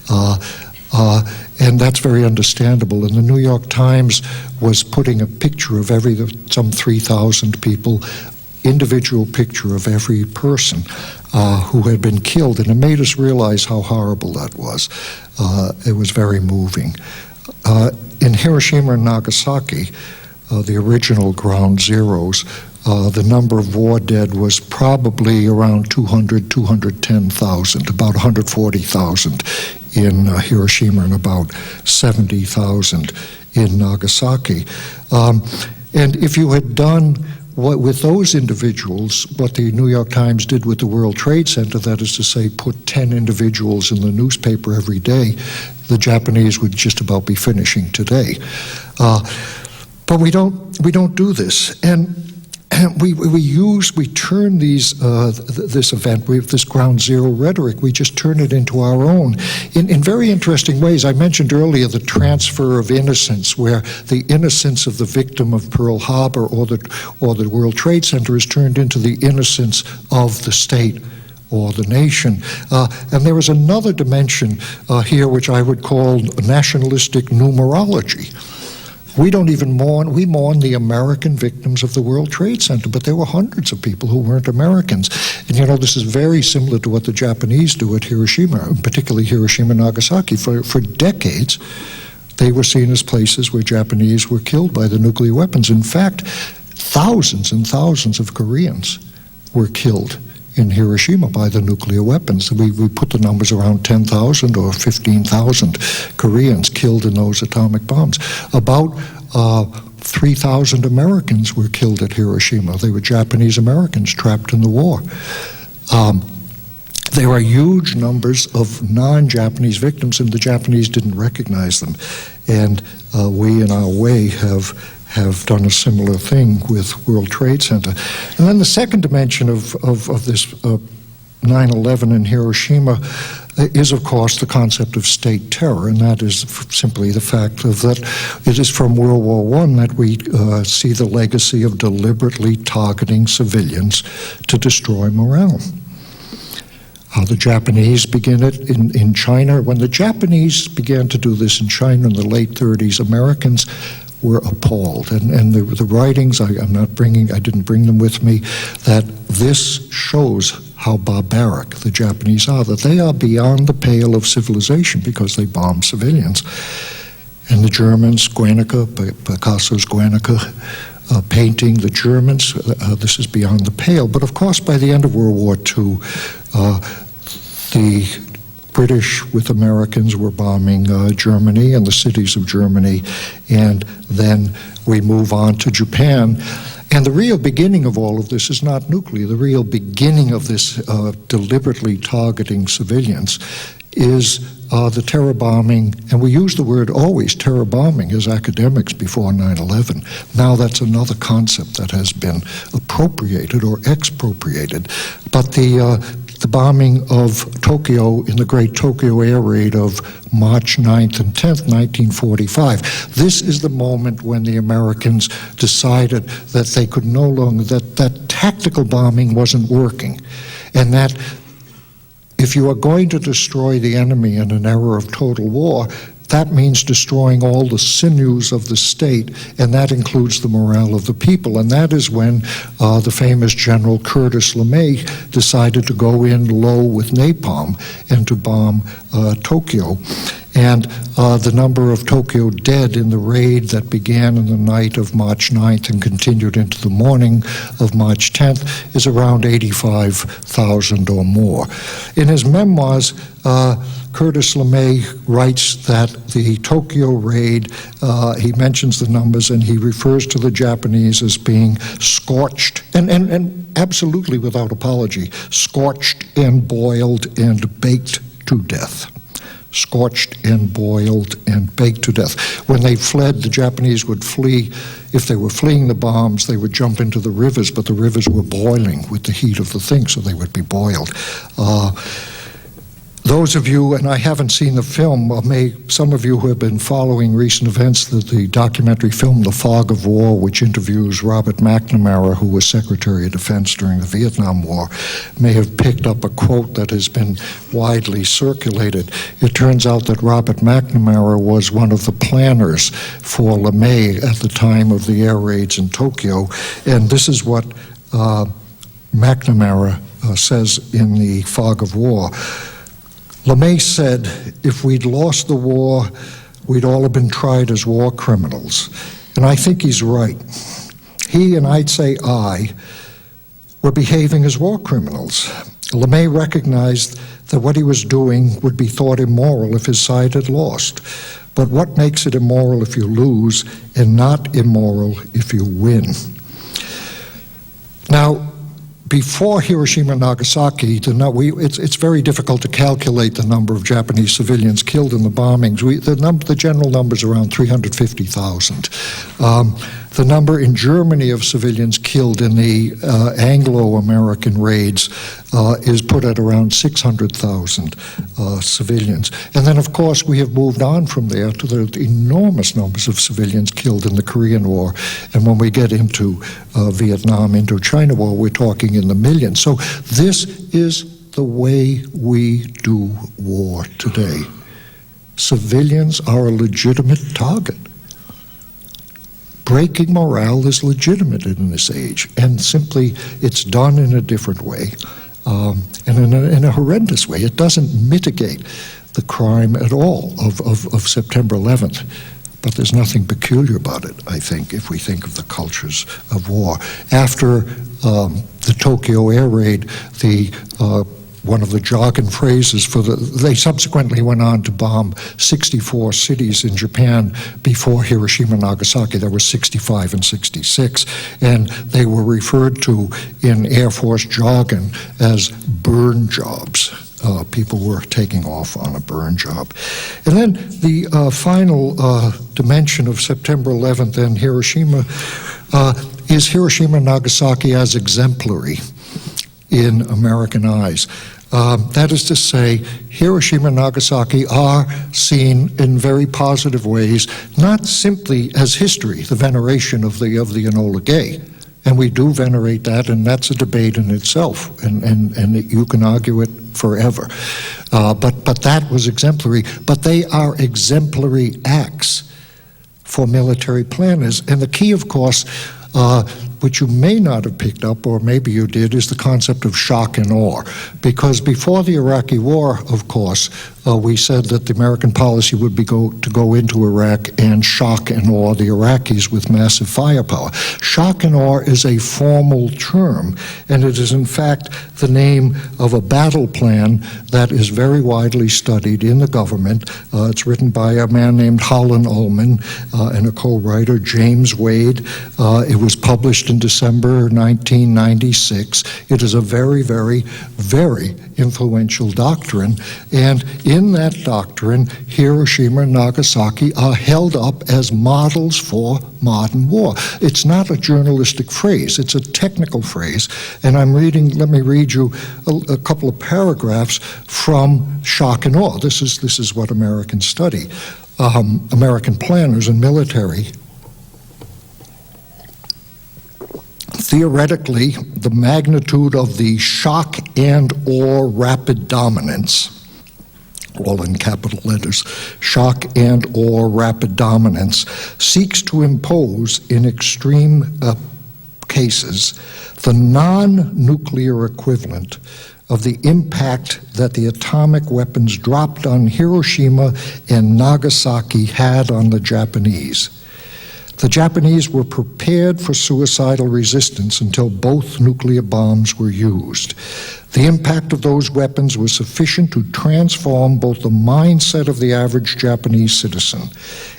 Speaker 1: And that's very understandable. And the New York Times was putting a picture of some 3,000 people, individual picture of every person who had been killed, and it made us realize how horrible that was. It was very moving. In Hiroshima and Nagasaki, the original ground zeros, the number of war dead was probably around 210,000, about 140,000 in Hiroshima and about 70,000 in Nagasaki. And if you had done with those individuals, what the New York Times did with the World Trade Center, that is to say, put 10 individuals in the newspaper every day, the Japanese would just about be finishing today. But we don't do this, and we turn this event, this ground zero rhetoric, we just turn it into our own in very interesting ways. I mentioned earlier the transfer of innocence, where the innocence of the victim of Pearl Harbor or the World Trade Center is turned into the innocence of the state or the nation. And there is another dimension here which I would call nationalistic numerology. We don't even mourn, we mourn the American victims of the World Trade Center, but there were hundreds of people who weren't Americans. And you know, this is very similar to what the Japanese do at Hiroshima, particularly Hiroshima and Nagasaki. For decades, they were seen as places where Japanese were killed by the nuclear weapons. In fact, thousands and thousands of Koreans were killed in Hiroshima by the nuclear weapons. We put the numbers around 10,000 or 15,000 Koreans killed in those atomic bombs. About 3,000 Americans were killed at Hiroshima. They were Japanese Americans trapped in the war. There are huge numbers of non-Japanese victims, and the Japanese didn't recognize them. And we, in our way, have done a similar thing with World Trade Center. And then the second dimension of this 9/11 in Hiroshima is, of course, the concept of state terror, and that is simply the fact that it is from World War I that we see the legacy of deliberately targeting civilians to destroy morale. The Japanese begin it in China. When the Japanese began to do this in China in the late 30s, Americans were appalled, and the writings I didn't bring them with me, that this shows how barbaric the Japanese are, that they are beyond the pale of civilization because they bomb civilians. And the Germans, Guernica, Picasso's Guernica, painting the Germans, this is beyond the pale. But of course, by the end of World War II, the British with Americans were bombing Germany and the cities of Germany, and then we move on to Japan. And the real beginning of all of this is not nuclear. The real beginning of this deliberately targeting civilians is the terror bombing, and we use the word always terror bombing as academics before 9/11. Now that's another concept that has been appropriated or expropriated. But the bombing of Tokyo in the Great Tokyo Air Raid of March 9th and 10th, 1945. This is the moment when the Americans decided that they could no longer, that tactical bombing wasn't working, and that if you are going to destroy the enemy in an era of total war, that means destroying all the sinews of the state, and that includes the morale of the people. And that is when the famous General Curtis LeMay decided to go in low with napalm and to bomb Tokyo. And the number of Tokyo dead in the raid that began in the night of March 9th and continued into the morning of March 10th is around 85,000 or more. In his memoirs, Curtis LeMay writes that the Tokyo raid, he mentions the numbers and he refers to the Japanese as being scorched, and absolutely without apology, scorched and boiled and baked to death. Scorched and boiled and baked to death. When they fled, the Japanese would flee. If they were fleeing the bombs, they would jump into the rivers, but the rivers were boiling with the heat of the thing, so they would be boiled. Those of you, and I haven't seen the film, some of you who have been following recent events, the documentary film The Fog of War, which interviews Robert McNamara, who was Secretary of Defense during the Vietnam War, may have picked up a quote that has been widely circulated. It turns out that Robert McNamara was one of the planners for LeMay at the time of the air raids in Tokyo, and this is what McNamara says in The Fog of War. LeMay said, if we'd lost the war, we'd all have been tried as war criminals. And I think he's right. He, and I'd say I, were behaving as war criminals. LeMay recognized that what he was doing would be thought immoral if his side had lost. But what makes it immoral if you lose and not immoral if you win? Now, before Hiroshima and Nagasaki, it's very difficult to calculate the number of Japanese civilians killed in the bombings. The general number is around 350,000. The number in Germany of civilians killed in the Anglo-American raids is put at around 600,000 civilians. And then, of course, we have moved on from there to the enormous numbers of civilians killed in the Korean War. And when we get into Vietnam, Indochina War, we're talking in the millions. So this is the way we do war today. Civilians are a legitimate target. Breaking morale is legitimate in this age, and simply it's done in a different way, and in a horrendous way. It doesn't mitigate the crime at all of September 11th, but there's nothing peculiar about it, I think, if we think of the cultures of war. After the Tokyo air raid, one of the jargon phrases they subsequently went on to bomb 64 cities in Japan before Hiroshima and Nagasaki. There were 65 and 66, and they were referred to in Air Force jargon as burn jobs. People were taking off on a burn job. And then the final dimension of September 11th and Hiroshima is Hiroshima and Nagasaki as exemplary in American eyes. That is to say, Hiroshima and Nagasaki are seen in very positive ways, not simply as history, the veneration of the Enola Gay. And we do venerate that, and that's a debate in itself, and you can argue it forever. But that was exemplary. But they are exemplary acts for military planners. And the key, of course, which you may not have picked up, or maybe you did, is the concept of shock and awe. Because before the Iraqi war, of course, we said that the American policy would be to go into Iraq and shock and awe the Iraqis with massive firepower. Shock and awe is a formal term, and it is in fact the name of a battle plan that is very widely studied in the government. It's written by a man named Howland Ullman and a co-writer, James Wade. It was published in December 1996. It is a very, very, very influential doctrine, and in that doctrine, Hiroshima and Nagasaki are held up as models for modern war. It's not a journalistic phrase, it's a technical phrase, and let me read you a couple of paragraphs from Shock and Awe. This is what Americans study. American planners and military. Theoretically, the magnitude of the shock and or rapid dominance, all in capital letters, shock and or rapid dominance, seeks to impose in extreme cases the non-nuclear equivalent of the impact that the atomic weapons dropped on Hiroshima and Nagasaki had on the Japanese. The Japanese were prepared for suicidal resistance until both nuclear bombs were used. The impact of those weapons was sufficient to transform both the mindset of the average Japanese citizen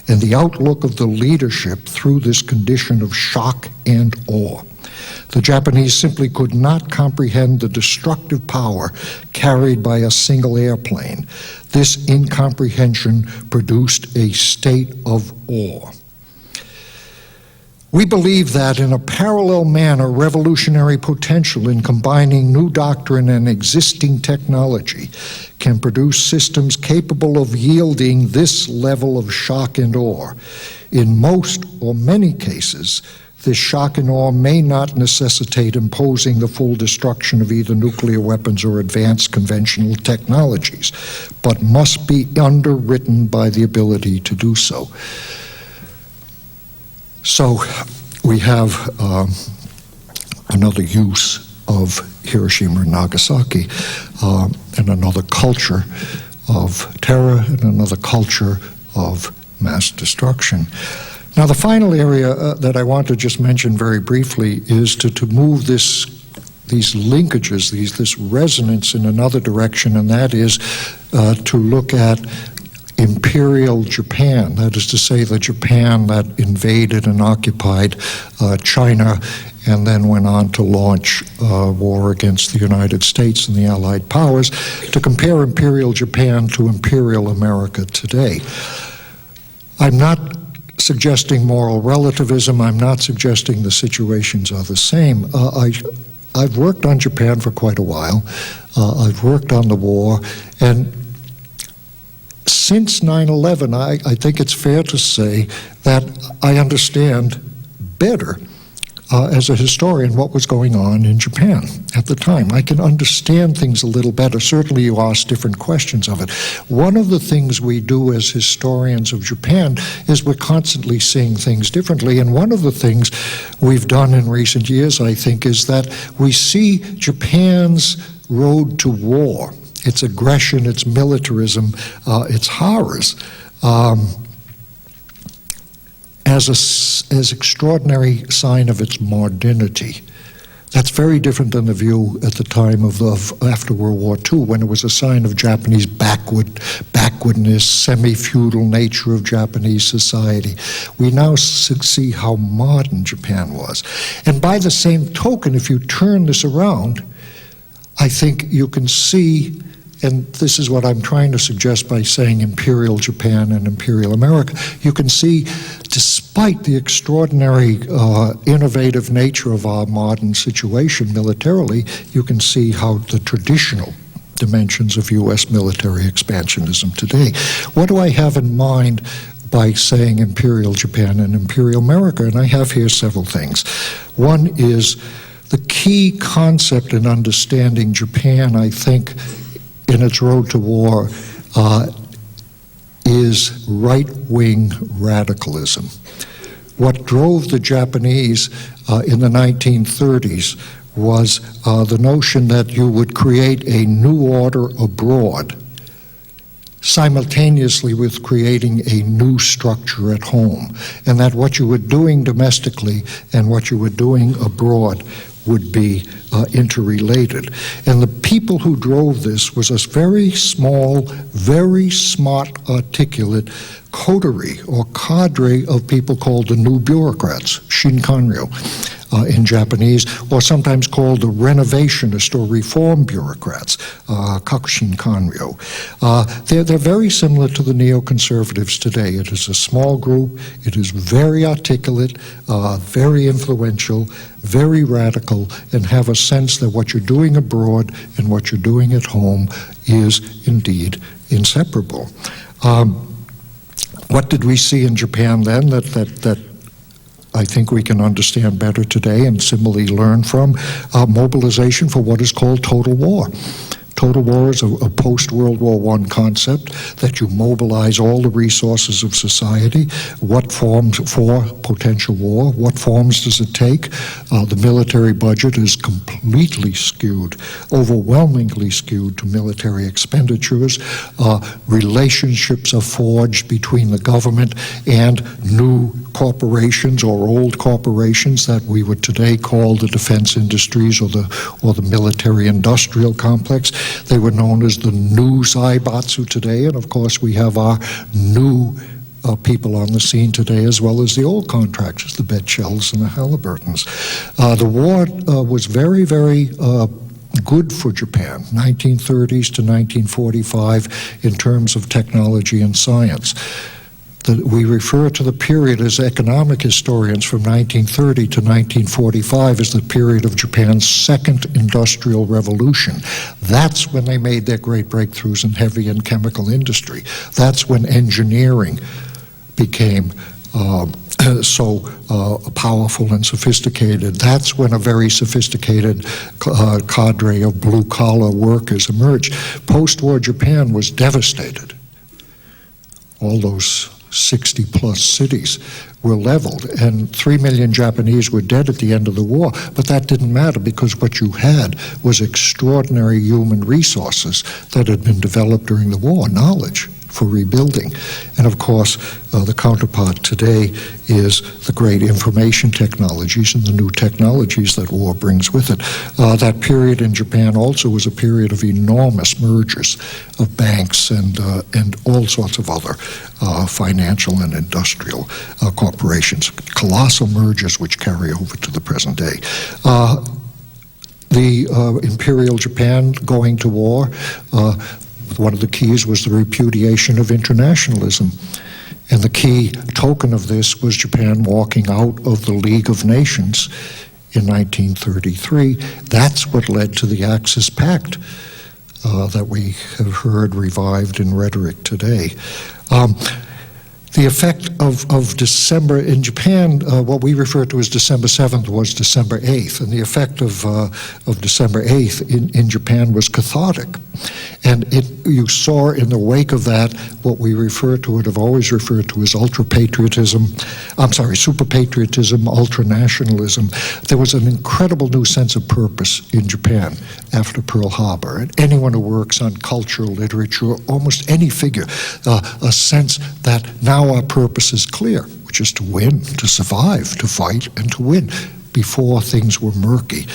Speaker 1: and the outlook of the leadership through this condition of shock and awe. The Japanese simply could not comprehend the destructive power carried by a single airplane. This incomprehension produced a state of awe. We believe that in a parallel manner, revolutionary potential in combining new doctrine and existing technology can produce systems capable of yielding this level of shock and awe. In most or many cases, this shock and awe may not necessitate imposing the full destruction of either nuclear weapons or advanced conventional technologies, but must be underwritten by the ability to do so. So we have another use of Hiroshima and Nagasaki, and another culture of terror and another culture of mass destruction. Now, the final area that I want to just mention very briefly is to move these linkages, this resonance in another direction, and that is to look at Imperial Japan, that is to say the Japan that invaded and occupied China and then went on to launch war against the United States and the Allied powers, to compare Imperial Japan to Imperial America today. I'm not suggesting moral relativism. I'm not suggesting the situations are the same. I've worked on Japan for quite a while. I've worked on the war, and since 9/11, I think it's fair to say that I understand better as a historian what was going on in Japan at the time. I can understand things a little better. Certainly you ask different questions of it. One of the things we do as historians of Japan is we're constantly seeing things differently, and one of the things we've done in recent years, I think, is that we see Japan's road to war, its aggression, its militarism, its horrors, as extraordinary sign of its modernity. That's very different than the view at the time of after World War II, when it was a sign of Japanese backwardness, semi-feudal nature of Japanese society. We now see how modern Japan was. And by the same token, if you turn this around, I think you can see, and this is what I'm trying to suggest by saying Imperial Japan and Imperial America, you can see, despite the extraordinary innovative nature of our modern situation militarily, you can see how the traditional dimensions of U.S. military expansionism today. What do I have in mind by saying Imperial Japan and Imperial America? And I have here several things. One is the key concept in understanding Japan, I think, in its road to war, is right-wing radicalism. What drove the Japanese in the 1930s was the notion that you would create a new order abroad, simultaneously with creating a new structure at home, and that what you were doing domestically and what you were doing abroad would be interrelated. And the people who drove this was a very small, very smart, articulate coterie or cadre of people called the new bureaucrats, shinkanryo in Japanese, or sometimes called the renovationist or reform bureaucrats, kakushinkanryo. They're very similar to the neoconservatives today. It is a small group, it is very articulate, very influential, very radical, and have a sense that what you're doing abroad and what you're doing at home is indeed inseparable. What did we see in Japan then that I think we can understand better today and similarly learn from? Mobilization for what is called total war. Total war is a post-World War I concept that you mobilize all the resources of society. What forms for potential war? What forms does it take? The military budget is completely skewed, overwhelmingly skewed to military expenditures. Relationships are forged between the government and new corporations or old corporations that we would today call the defense industries or the military-industrial complex. They were known as the new Zaibatsu today, and of course we have our new people on the scene today, as well as the old contractors, the Betchells and the Halliburtons. The war was very, very good for Japan, 1930s to 1945, in terms of technology and science. We refer to the period as economic historians from 1930 to 1945 as the period of Japan's second industrial revolution. That's when they made their great breakthroughs in heavy and chemical industry. That's when engineering became so powerful and sophisticated. That's when a very sophisticated cadre of blue-collar workers emerged. Post-war Japan was devastated. All those 60-plus cities were leveled, and 3 million Japanese were dead at the end of the war, but that didn't matter because what you had was extraordinary human resources that had been developed during the war, knowledge for rebuilding. And of course, the counterpart today is the great information technologies and the new technologies that war brings with it. That period in Japan also was a period of enormous mergers of banks and all sorts of other financial and industrial corporations, colossal mergers which carry over to the present day. The Imperial Japan going to war, one of the keys was the repudiation of internationalism. And the key token of this was Japan walking out of the League of Nations in 1933. That's what led to the Axis Pact that we have heard revived in rhetoric today. The effect of December in Japan, what we refer to as December 7th was December 8th, and the effect of December 8th in Japan was cathartic. And you saw in the wake of that what we refer to and have always referred to as super patriotism, ultra-nationalism. There was an incredible new sense of purpose in Japan after Pearl Harbor. And anyone who works on culture, literature, almost any figure, a sense that now our purpose is clear, which is to win, to survive, to fight, and to win. Before things were murky,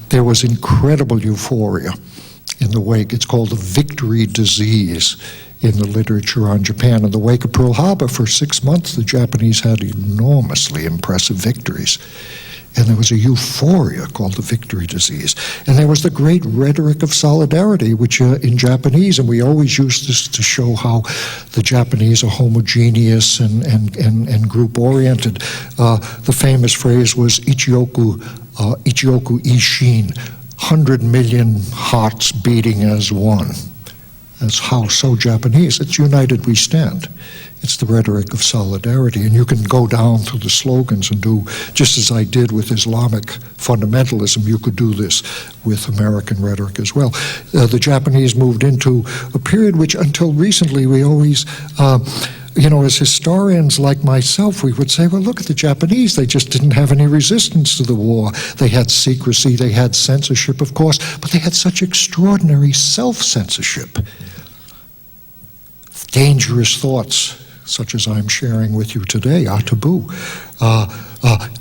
Speaker 1: there was incredible euphoria in the wake. It's called the victory disease in the literature on Japan. In the wake of Pearl Harbor, for 6 months, the Japanese had enormously impressive victories. And there was a euphoria called the victory disease. And there was the great rhetoric of solidarity, which in Japanese, and we always use this to show how the Japanese are homogeneous and group-oriented. The famous phrase was Ichioku Ishin, 100 million hearts beating as one. That's how so Japanese. It's united we stand. It's the rhetoric of solidarity. And you can go down through the slogans and do, just as I did with Islamic fundamentalism, you could do this with American rhetoric as well. The Japanese moved into a period which until recently we always, as historians like myself, we would say, well, look at the Japanese. They just didn't have any resistance to the war. They had secrecy, they had censorship, of course, but they had such extraordinary self-censorship. Dangerous thoughts, such as I'm sharing with you today, are taboo.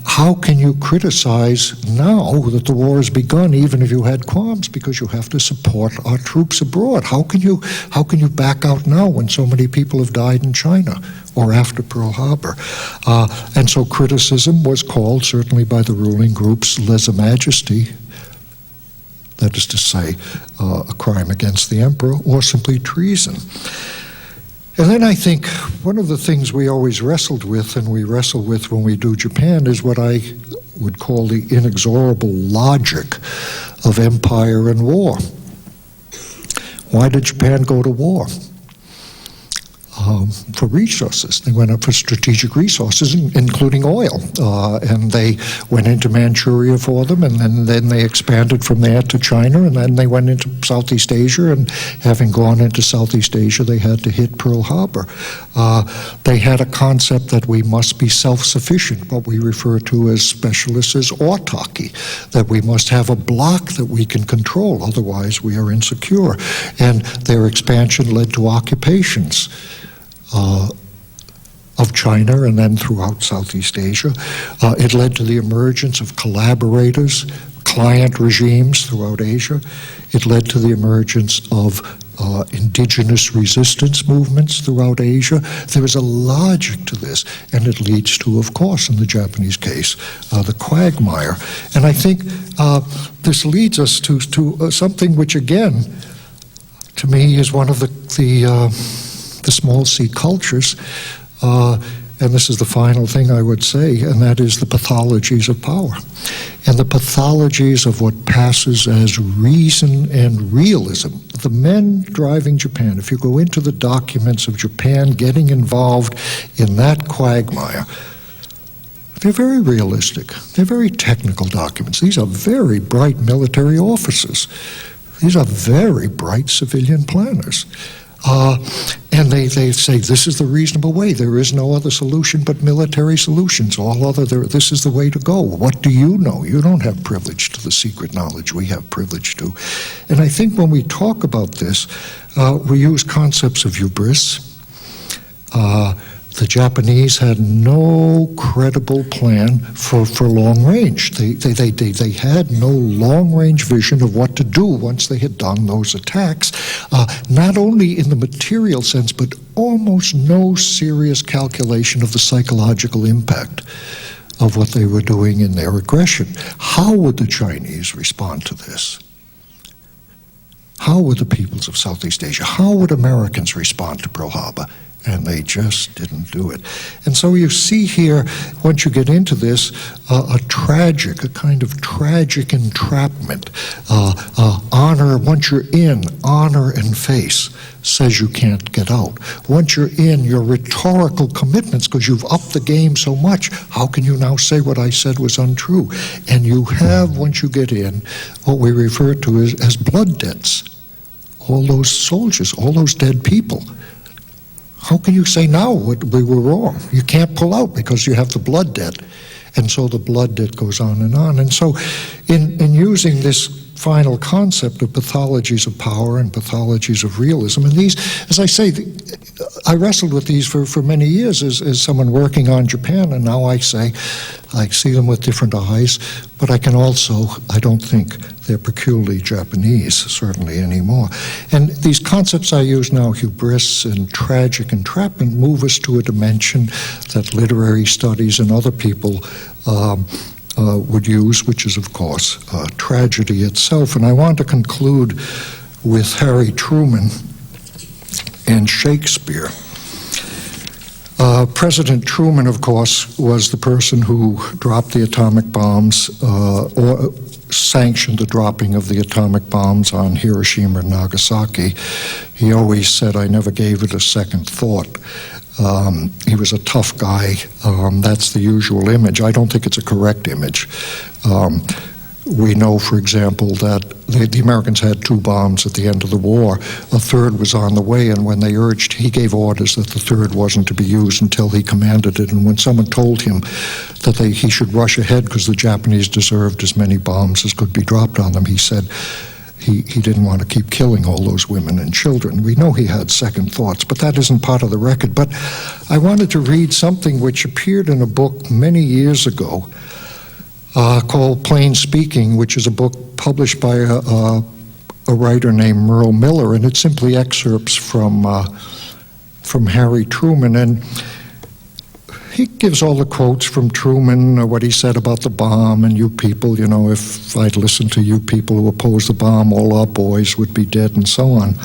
Speaker 1: How can you criticize now that the war has begun, even if you had qualms, because you have to support our troops abroad? How can you back out now when so many people have died in China or after Pearl Harbor? And so criticism was called, certainly by the ruling groups, lèse-majesty, that is to say, a crime against the emperor, or simply treason. And then I think one of the things we always wrestled with, and we wrestle with when we do Japan, is what I would call the inexorable logic of empire and war. Why did Japan go to war? for resources. They went up for strategic resources, including oil. And they went into Manchuria for them, and then they expanded from there to China, and then they went into Southeast Asia, and having gone into Southeast Asia, they had to hit Pearl Harbor. They had a concept that we must be self-sufficient, what we refer to as specialists as autarky, that we must have a bloc that we can control, otherwise we are insecure. And their expansion led to occupations of China and then throughout Southeast Asia. It led to the emergence of collaborators, client regimes throughout Asia. It led to the emergence of indigenous resistance movements throughout Asia. There is a logic to this, and it leads to, of course, in the Japanese case, the quagmire. And I think this leads us to something which, again, to me is one of the small c cultures, and this is the final thing I would say, and that is the pathologies of power. And the pathologies of what passes as reason and realism. The men driving Japan, if you go into the documents of Japan getting involved in that quagmire, they're very realistic. They're very technical documents. These are very bright military officers. These are very bright civilian planners. And they say this is the reasonable way. There is no other solution but military solutions. This is the way to go. What do you know? You don't have privilege to the secret knowledge we have privilege to. And I think when we talk about this, we use concepts of hubris. The Japanese had no credible plan for long range. They had no long range vision of what to do once they had done those attacks, not only in the material sense, but almost no serious calculation of the psychological impact of what they were doing in their aggression. How would the Chinese respond to this? How would the peoples of Southeast Asia, how would Americans respond to Pearl Harbor? And they just didn't do it. And so you see here, once you get into this, a kind of tragic entrapment. Honor, once you're in, honor and face says you can't get out. Once you're in, your rhetorical commitments, because you've upped the game so much, how can you now say what I said was untrue? And you have, once you get in, what we refer to as blood debts. All those soldiers, all those dead people. How can you say now we were wrong? You can't pull out because you have the blood debt. And so the blood debt goes on. And so in using this final concept of pathologies of power and pathologies of realism, and these, as I say, I wrestled with these for many years as someone working on Japan, and now I say I see them with different eyes, but I can also, I don't think they're peculiarly Japanese, certainly anymore. And these concepts I use now, hubris and tragic entrapment, move us to a dimension that literary studies and other people would use, which is, of course, tragedy itself. And I want to conclude with Harry Truman and Shakespeare. President Truman, of course, was the person who dropped the atomic bombs or sanctioned the dropping of the atomic bombs on Hiroshima and Nagasaki. He always said, I never gave it a second thought. He was a tough guy. That's the usual image. I don't think it's a correct image. We know, for example, that the Americans had 2 bombs at the end of the war. A third was on the way, and when they urged, he gave orders that the third wasn't to be used until he commanded it. And when someone told him that he should rush ahead because the Japanese deserved as many bombs as could be dropped on them, he said he didn't want to keep killing all those women and children. We know he had second thoughts, but that isn't part of the record. But I wanted to read something which appeared in a book many years ago, called Plain Speaking, which is a book published by a writer named Merle Miller, and it's simply excerpts from Harry Truman. And he gives all the quotes from Truman, what he said about the bomb, and you people, you know, if I'd listened to you people who oppose the bomb, all our boys would be dead, and so on.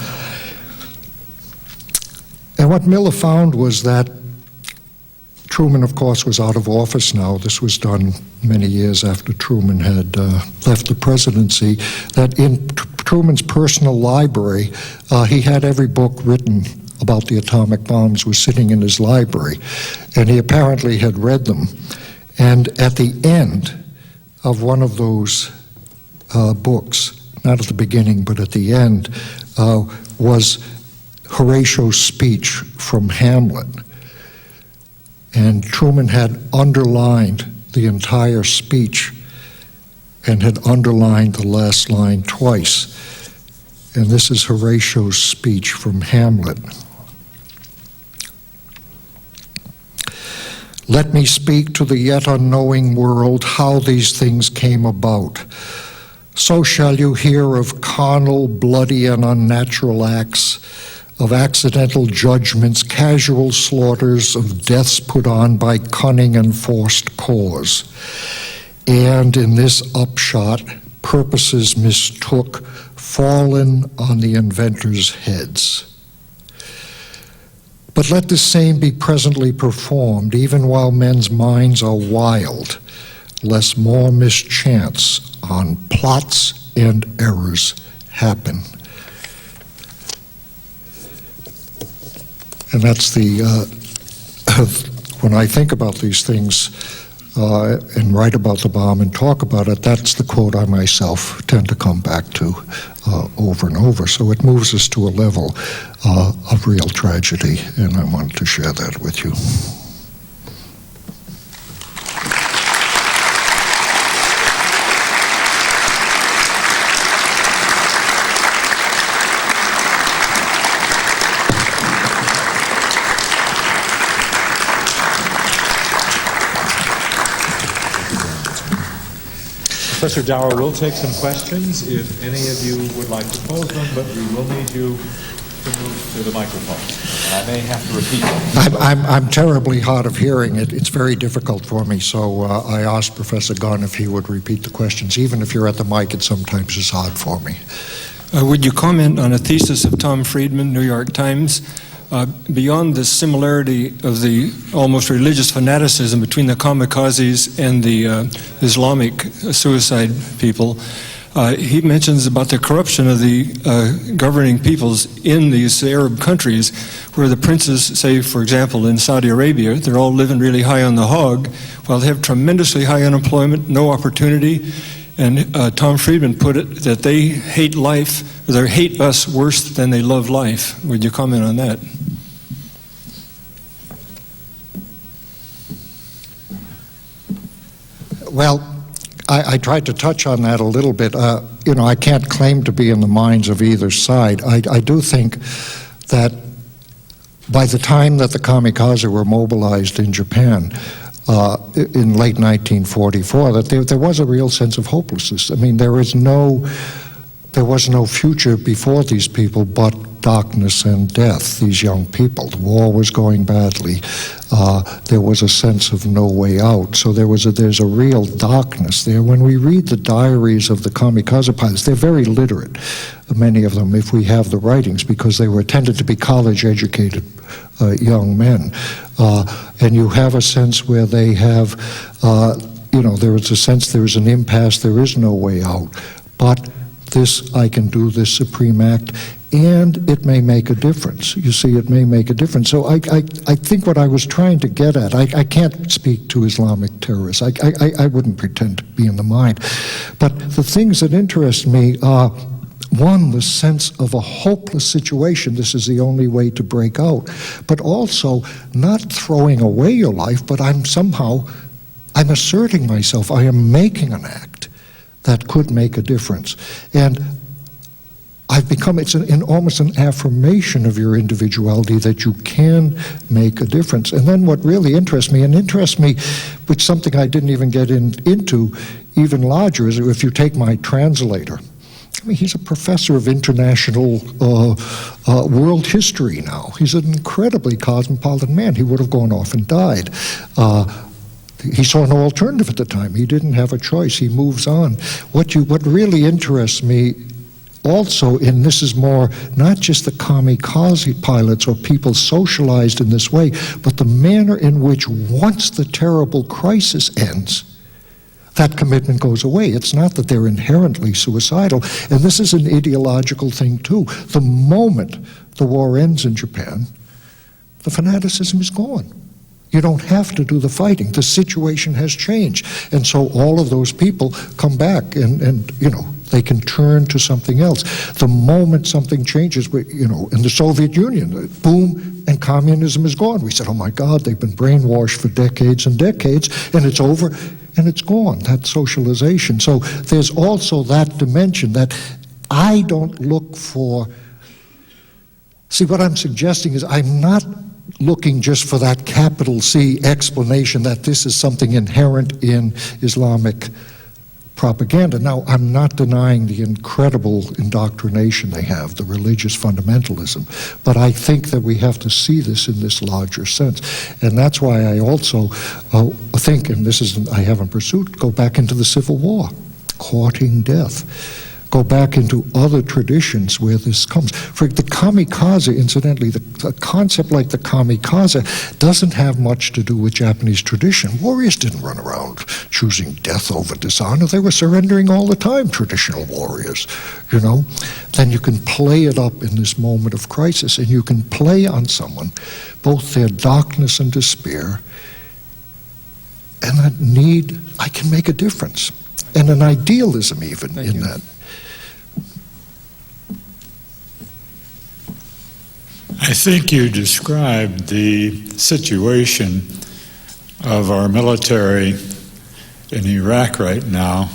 Speaker 1: And what Miller found was that Truman, of course, was out of office now. This was done many years after Truman had left the presidency, that in Truman's personal library, he had every book written about the atomic bombs was sitting in his library, and he apparently had read them. And at the end of one of those books, not at the beginning, but at the end, was Horatio's speech from Hamlet. And Truman had underlined the entire speech and had underlined the last line twice. And this is Horatio's speech from Hamlet. Let me speak to the yet unknowing world how these things came about. So shall you hear of carnal, bloody, and unnatural acts, of accidental judgments, casual slaughters, of deaths put on by cunning and forced cause. And in this upshot, purposes mistook, fallen on the inventors' heads. But let the same be presently performed, even while men's minds are wild, lest more mischance on plots and errors happen. And that's the, when I think about these things and write about the bomb and talk about it, that's the quote I myself tend to come back to over and over. So it moves us to a level of real tragedy, and I wanted to share that with you.
Speaker 2: Professor Dower, we'll take some questions if any of you would like to pose them, but we will need you to move to the microphone. And I may have to repeat them.
Speaker 1: I'm terribly hard of hearing. It's very difficult for me, so I asked Professor Gunn if he would repeat the questions. Even if you're at the mic, it sometimes is hard for me.
Speaker 3: Would you comment on a thesis of Tom Friedman, New York Times, beyond the similarity of the almost religious fanaticism between the kamikazes and the Islamic suicide people? He mentions about the corruption of the governing peoples in these Arab countries, where the princes, say, for example, in Saudi Arabia, they're all living really high on the hog, while they have tremendously high unemployment, no opportunity. And Tom Friedman put it that they hate life, or they hate us worse than they love life. Would you comment on that?
Speaker 1: Well, I tried to touch on that a little bit. You know, I can't claim to be in the minds of either side. I do think that by the time that the kamikaze were mobilized in Japan, in late 1944, that there was a real sense of hopelessness. I mean, there was no future before these people but darkness and death, these young people. The war was going badly. There was a sense of no way out. So there's a real darkness there. When we read the diaries of the kamikaze pilots, they're very literate, many of them, if we have the writings, because they were tended to be college-educated young men. And you have a sense where they have, there is a sense there is an impasse, there is no way out. But this, I can do this supreme act, and it may make a difference. You see, it may make a difference. So I think what I was trying to get at, I can't speak to Islamic terrorists. I wouldn't pretend to be in the mind. But the things that interest me are, one, the sense of a hopeless situation. This is the only way to break out. But also, not throwing away your life, but I'm asserting myself. I am making an act that could make a difference. And I've become, it's almost an affirmation of your individuality that you can make a difference. And then what really interests me, which something I didn't even get into even larger, is if you take my translator. I mean, he's a professor of international world history now. He's an incredibly cosmopolitan man. He would have gone off and died. He saw no alternative at the time. He didn't have a choice. He moves on. What really interests me also, and this is more not just the kamikaze pilots or people socialized in this way, but the manner in which once the terrible crisis ends, that commitment goes away. It's not that they're inherently suicidal, and this is an ideological thing too. The moment the war ends in Japan, The fanaticism is gone. You don't have to do the fighting. The situation has changed. And so all of those people come back and they can turn to something else. The moment something changes, in the Soviet Union, boom, and communism is gone. We said, oh my God, they've been brainwashed for decades and decades, and it's over, and it's gone, that socialization. So there's also that dimension that I don't look for. See, what I'm suggesting is I'm not looking just for that capital C explanation that this is something inherent in Islamic propaganda. Now, I'm not denying the incredible indoctrination they have, the religious fundamentalism, but I think that we have to see this in this larger sense. And that's why I also think, and this is, I haven't pursued, go back into the Civil War, courting death. Go back into other traditions where this comes. For the kamikaze, incidentally, the concept like the kamikaze doesn't have much to do with Japanese tradition. Warriors didn't run around choosing death over dishonor. They were surrendering all the time, traditional warriors, Then you can play it up in this moment of crisis, and you can play on someone, both their darkness and despair, and that need, I can make a difference. And an idealism even in that.
Speaker 4: I think you described the situation of our military in Iraq right now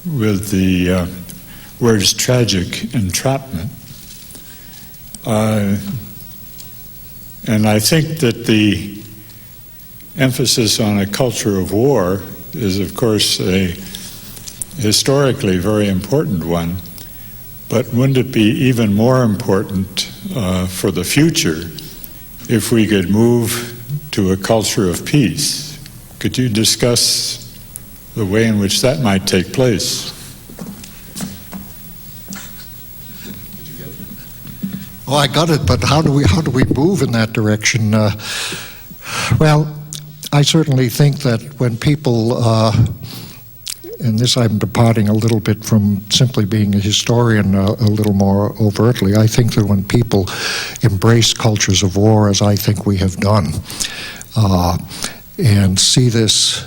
Speaker 4: with the words tragic entrapment. And I think that the emphasis on a culture of war is, of course, a historically very important one. But wouldn't it be even more important for the future if we could move to a culture of peace? Could you discuss the way in which that might take place?
Speaker 1: Oh, I got it, but how do we move in that direction? Well, I certainly think that when people and this I'm departing a little bit from simply being a historian a little more overtly. I think that when people embrace cultures of war, as I think we have done, and see this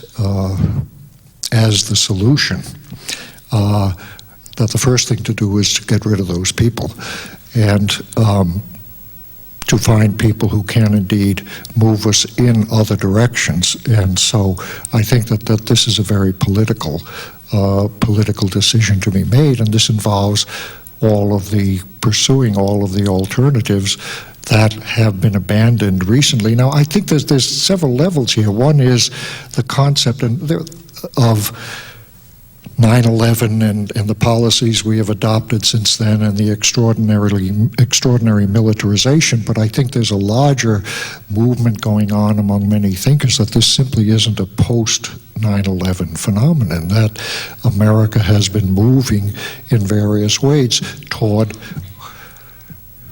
Speaker 1: as the solution, that the first thing to do is to get rid of those people and to find people who can indeed move us in other directions. And so I think that this is a very political decision to be made, and this involves pursuing all of the alternatives that have been abandoned recently. Now, I think there's several levels here. One is the concept of 9/11 and the policies we have adopted since then and the extraordinary militarization, but I think there's a larger movement going on among many thinkers that this simply isn't a post-9/11 phenomenon, that America has been moving in various ways toward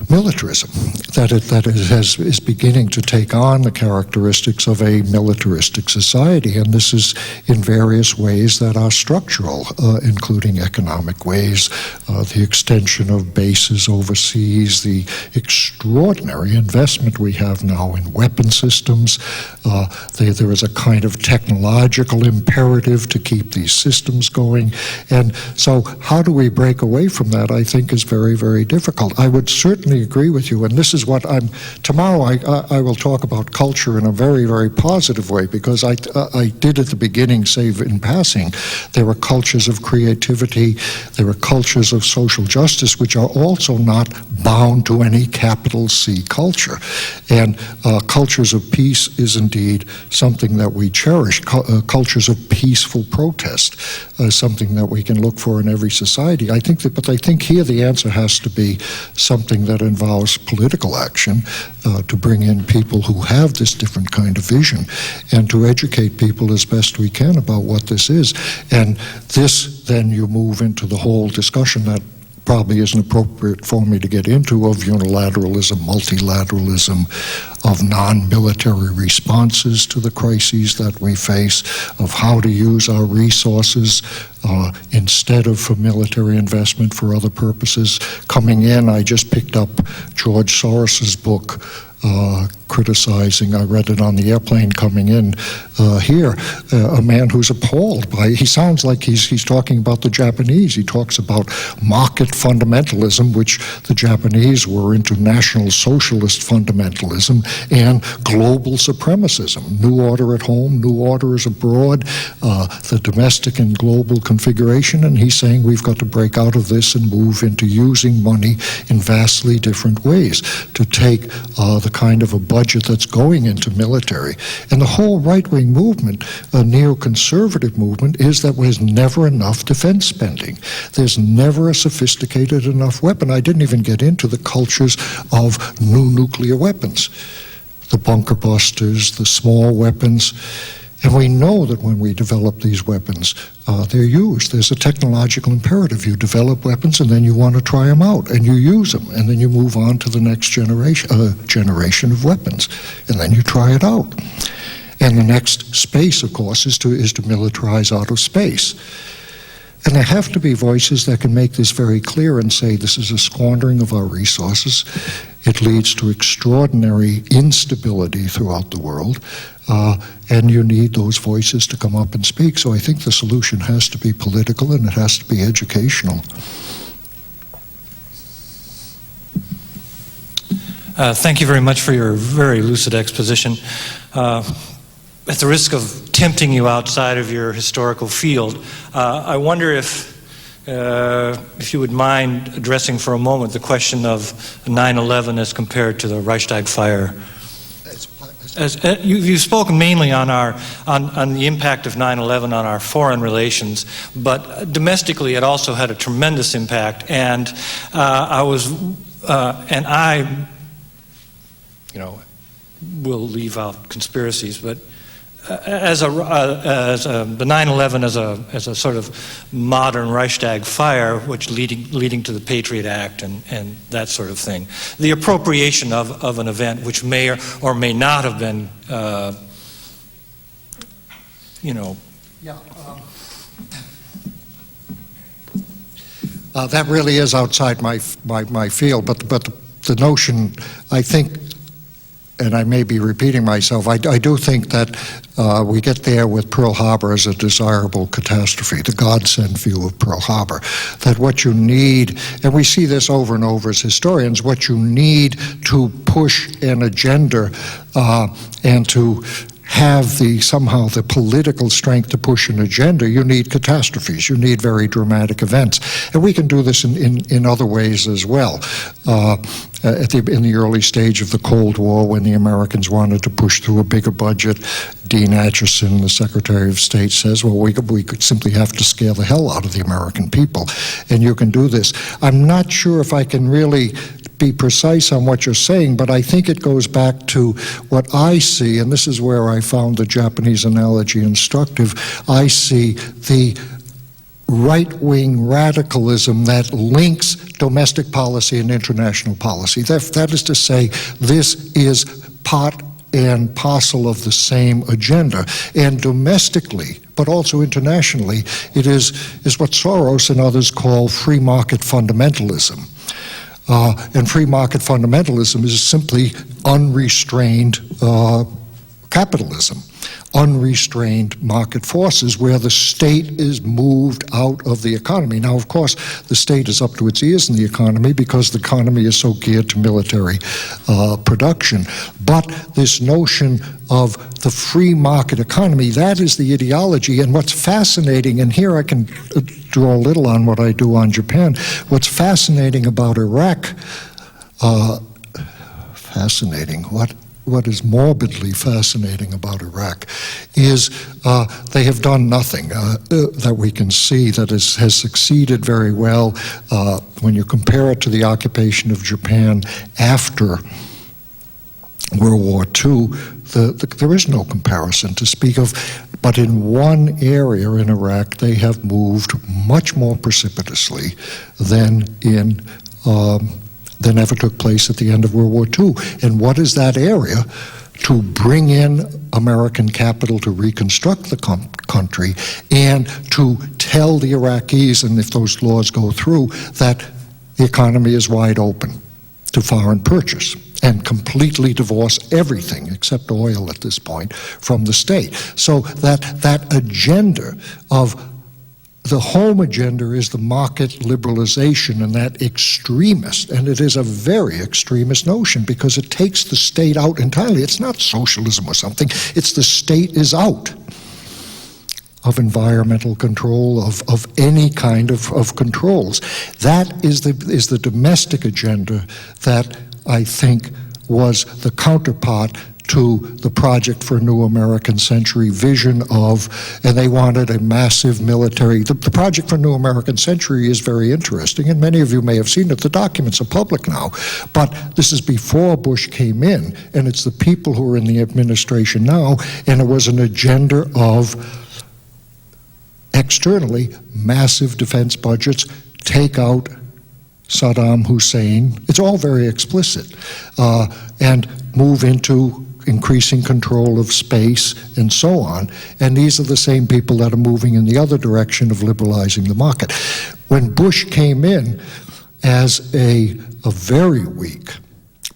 Speaker 1: militarism, that it is beginning to take on the characteristics of a militaristic society, and this is in various ways that are structural, including economic ways, the extension of bases overseas, the extraordinary investment we have now in weapon systems. There is a kind of technological imperative to keep these systems going, and so how do we break away from that, I think, is very, very difficult. I would certainly agree with you, and this is what tomorrow I will talk about culture in a very, very positive way, because I did at the beginning say in passing, there are cultures of creativity, there are cultures of social justice, which are also not bound to any capital C culture. And cultures of peace is indeed something that we cherish. Cultures of peaceful protest is something that we can look for in every society. But I think here the answer has to be something that involves political action, to bring in people who have this different kind of vision and to educate people as best we can about what this is. And this, then you move into the whole discussion that probably isn't appropriate for me to get into, of unilateralism, multilateralism, of non-military responses to the crises that we face, of how to use our resources instead of for military investment for other purposes. Coming in, I just picked up George Soros's book, criticizing, I read it on the airplane coming in here, a man who's appalled by, he sounds like he's talking about the Japanese. He talks about market fundamentalism, which the Japanese were into National Socialist fundamentalism, and global supremacism, new order at home, new orders abroad, the domestic and global configuration, and he's saying we've got to break out of this and move into using money in vastly different ways to take the kind of a budget that's going into military. And the whole right-wing movement, a neoconservative movement, is that there's never enough defense spending. There's never a sophisticated enough weapon. I didn't even get into the cultures of new nuclear weapons, the bunker busters, the small weapons. And we know that when we develop these weapons, they're used. There's a technological imperative. You develop weapons and then you want to try them out and you use them and then you move on to the next generation of weapons and then you try it out. And the next space, of course, is to militarize out of space. And there have to be voices that can make this very clear and say this is a squandering of our resources. It leads to extraordinary instability throughout the world, and you need those voices to come up and speak. So I think the solution has to be political and it has to be educational.
Speaker 5: Thank you very much for your very lucid exposition. At the risk of tempting you outside of your historical field, I wonder if you would mind addressing for a moment the question of 9/11 as compared to the Reichstag fire. You've spoken mainly on the impact of 9/11 on our foreign relations, but domestically it also had a tremendous impact. And I will leave out conspiracies, but the 9/11 as a sort of modern Reichstag fire, which leading to the Patriot Act and that sort of thing, the appropriation of an event which may or may not have been,
Speaker 1: That really is outside my field, but the notion, I think, and I may be repeating myself, I do think that we get there with Pearl Harbor as a desirable catastrophe, the godsend view of Pearl Harbor, that what you need, and we see this over and over as historians, what you need to push an agenda and to have somehow the political strength to push an agenda, you need catastrophes, you need very dramatic events. And we can do this in other ways as well. In the early stage of the Cold War, when the Americans wanted to push through a bigger budget, Dean Acheson, the Secretary of State, says, well, we could simply have to scare the hell out of the American people, and you can do this. I'm not sure if I can really be precise on what you're saying, but I think it goes back to what I see, and this is where I found the Japanese analogy instructive. I see the right-wing radicalism that links domestic policy and international policy. That is to say, this is part and parcel of the same agenda. And domestically, but also internationally, it is what Soros and others call free market fundamentalism. And free market fundamentalism is simply unrestrained capitalism, unrestrained market forces where the state is moved out of the economy. Now, of course, the state is up to its ears in the economy because the economy is so geared to military production. But this notion of the free market economy, that is the ideology. And what's fascinating, and here I can draw a little on what I do on Japan, what's fascinating about Iraq, what is morbidly fascinating about Iraq is they have done nothing that we can see that has succeeded very well. When you compare it to the occupation of Japan after World War II, there is no comparison to speak of. But in one area in Iraq, they have moved much more precipitously than ever took place at the end of World War II. And what is that area? To bring in American capital to reconstruct the country and to tell the Iraqis, and if those laws go through, that the economy is wide open to foreign purchase. and completely divorce everything except oil at this point from the state. So that agenda of the home agenda is the market liberalization, and that extremist, and it is a very extremist notion because it takes the state out entirely. It's not socialism or something, it's the state is out of environmental control, of any kind of controls. That is the domestic agenda that I think was the counterpart to the Project for a New American Century vision of, and they wanted a massive military. The Project for a New American Century is very interesting, and many of you may have seen it. The documents are public now, but this is before Bush came in, and it's the people who are in the administration now, and it was an agenda of externally massive defense budgets, take out Saddam Hussein. It's all very explicit, and move into increasing control of space and so on. And these are the same people that are moving in the other direction of liberalizing the market. When Bush came in as a very weak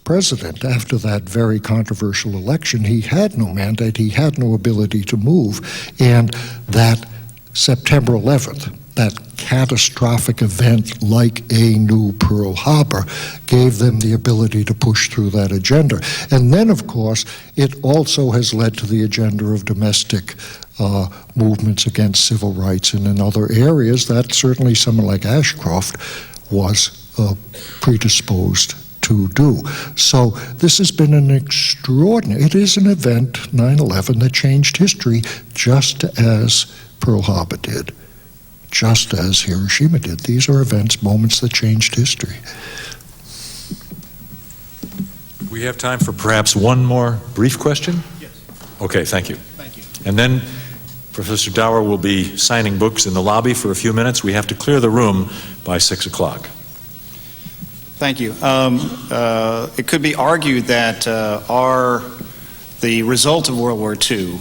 Speaker 1: president after that very controversial election, he had no mandate, he had no ability to move, and that September 11th, that catastrophic event like a new Pearl Harbor gave them the ability to push through that agenda. And then, of course, it also has led to the agenda of domestic movements against civil rights and in other areas that certainly someone like Ashcroft was predisposed to do. So this has been an extraordinary, it is an event, 9/11, that changed history just as Pearl Harbor did, just as Hiroshima did. These are events, moments that changed history.
Speaker 2: We have time for perhaps one more brief question?
Speaker 6: Yes.
Speaker 2: Okay, thank you.
Speaker 6: Thank you.
Speaker 2: And then Professor Dower will be signing books in the lobby for a few minutes. We have to clear the room by 6 o'clock.
Speaker 6: Thank you. It could be argued that the result of World War II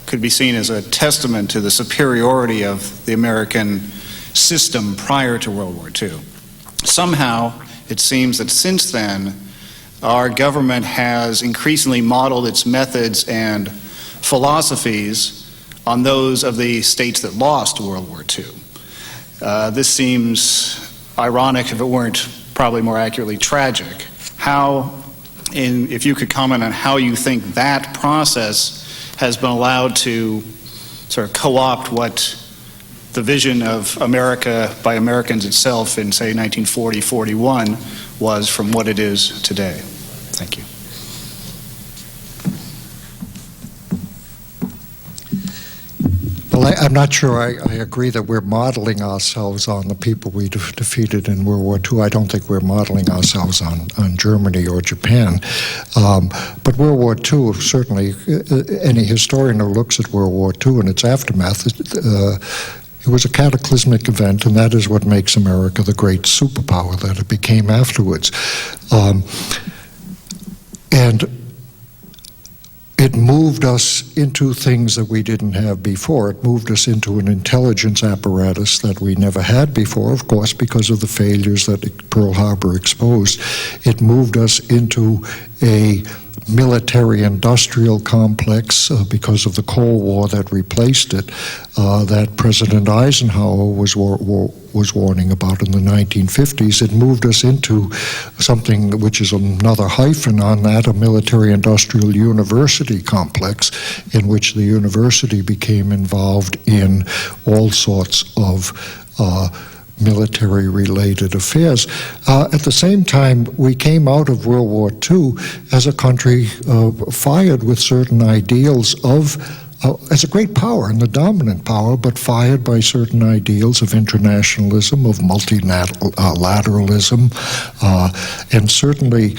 Speaker 6: could be seen as a testament to the superiority of the American system prior to World War II. Somehow, it seems that since then, our government has increasingly modeled its methods and philosophies on those of the states that lost World War II. This seems ironic if it weren't probably more accurately tragic. If you could comment on how you think that process has been allowed to sort of co-opt what the vision of America by Americans itself in, say, 1940-41 was from what it is today. Thank you.
Speaker 1: Well, I'm not sure I agree that we're modeling ourselves on the people we defeated in World War II. I don't think we're modeling ourselves on Germany or Japan. But World War II, certainly, any historian who looks at World War II and its aftermath, it was a cataclysmic event, and that is what makes America the great superpower that it became afterwards. And it moved us into things that we didn't have before. It moved us into an intelligence apparatus that we never had before, of course, because of the failures that Pearl Harbor exposed. It moved us into a military-industrial complex because of the Cold War that replaced it, that President Eisenhower was warning about in the 1950s. It moved us into something which is another hyphen on that, a military-industrial university complex in which the university became involved in all sorts of military-related affairs. At the same time, we came out of World War II as a country fired with certain ideals of, as a great power and the dominant power, but fired by certain ideals of internationalism, of multilateralism, and certainly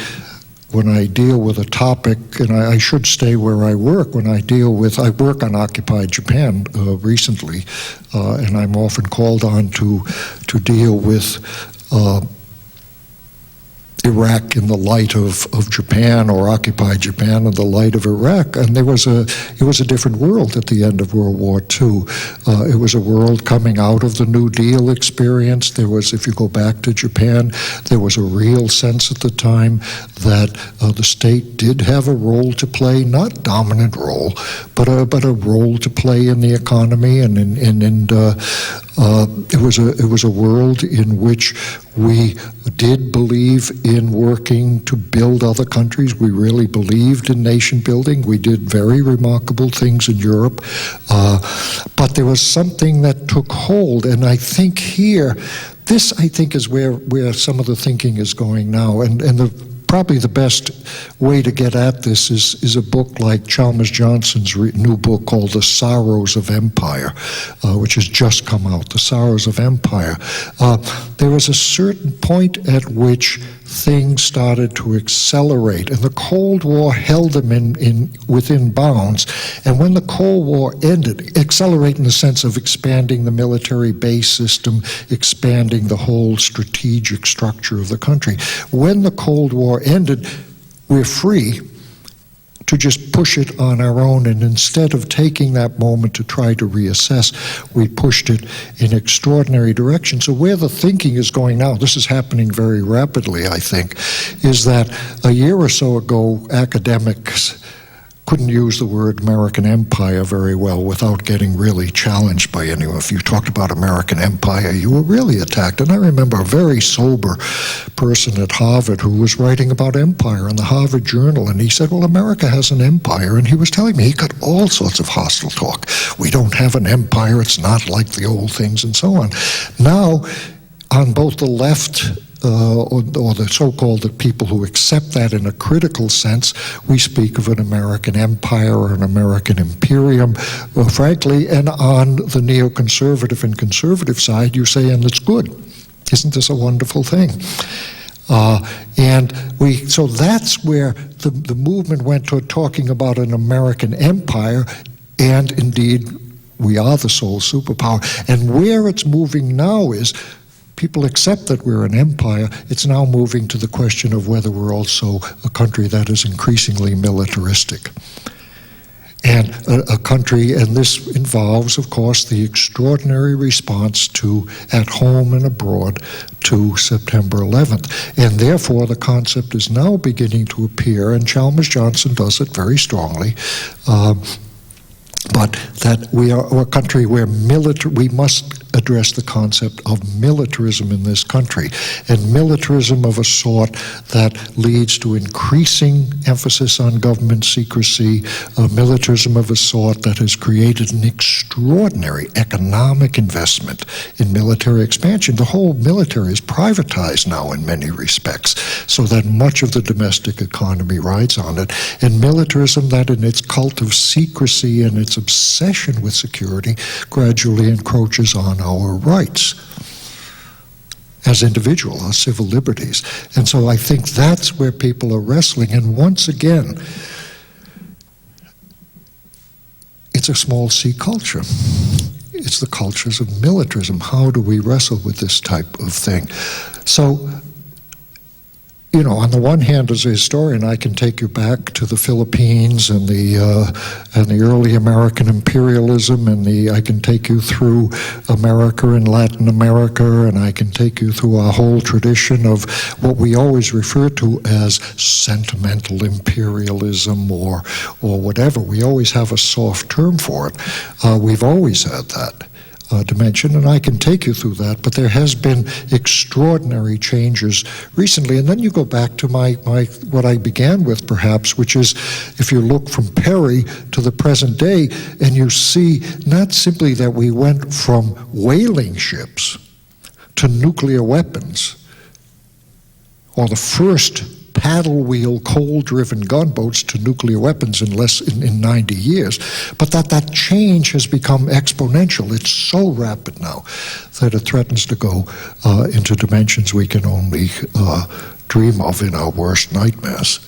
Speaker 1: when I deal with a topic, and I should stay where I work, I work on occupied Japan recently, and I'm often called on to deal with Iraq in the light of Japan, or occupied Japan in the light of Iraq, and it was a different world at the end of World War II. It was a world coming out of the New Deal experience. There was, if you go back to Japan, there was a real sense at the time that the state did have a role to play, not dominant role, but a role to play in the economy, and it was a world in which we did believe in working to build other countries. We really believed in nation building. We did very remarkable things in Europe. But there was something that took hold, and I think here, this I think is where some of the thinking is going now, and probably the best way to get at this is a book like Chalmers Johnson's new book called The Sorrows of Empire, which has just come out, The Sorrows of Empire. There was a certain point at which things started to accelerate, and the Cold War held them within bounds. And when the Cold War ended, accelerate in the sense of expanding the military base system, expanding the whole strategic structure of the country. When the Cold War ended, we're free to just push it on our own, and instead of taking that moment to try to reassess, we pushed it in extraordinary direction. So where the thinking is going now, this is happening very rapidly, I think, is that a year or so ago, academics couldn't use the word American Empire very well without getting really challenged by anyone. If you talked about American Empire, you were really attacked. And I remember a very sober person at Harvard who was writing about empire in the Harvard Journal, and he said, well, America has an empire, and he was telling me he got all sorts of hostile talk. We don't have an empire, it's not like the old things, and so on. Now, on both the left or the so-called the people who accept that in a critical sense, we speak of an American empire or an American imperium, frankly, and on the neoconservative and conservative side, you say, and it's good. Isn't this a wonderful thing? So that's where the movement went toward talking about an American empire, and indeed, we are the sole superpower. And where it's moving now is, people accept that we're an empire. It's now moving to the question of whether we're also a country that is increasingly militaristic. And a country, and this involves, of course, the extraordinary response at home and abroad to September 11th. And therefore, the concept is now beginning to appear, and Chalmers Johnson does it very strongly, but that we are a country where we must address the concept of militarism in this country, and militarism of a sort that leads to increasing emphasis on government secrecy, militarism of a sort that has created an extraordinary economic investment in military expansion. The whole military is privatized now in many respects, so that much of the domestic economy rides on it, and militarism that in its cult of secrecy and its obsession with security gradually encroaches on our rights as individuals, our civil liberties. And so I think that's where people are wrestling. And once again, it's a small c culture. It's the cultures of militarism. How do we wrestle with this type of thing? So, you know, on the one hand, as a historian, I can take you back to the Philippines and the early American imperialism, and I can take you through America and Latin America, and I can take you through our whole tradition of what we always refer to as sentimental imperialism or whatever. We always have a soft term for it. We've always had that dimension, and I can take you through that, but there has been extraordinary changes recently. And then you go back to what I began with, perhaps, which is if you look from Perry to the present day, and you see not simply that we went from whaling ships to nuclear weapons, or the first paddle wheel coal-driven gunboats to nuclear weapons in 90 years, but that change has become exponential. It's so rapid now that it threatens to go into dimensions we can only dream of in our worst nightmares.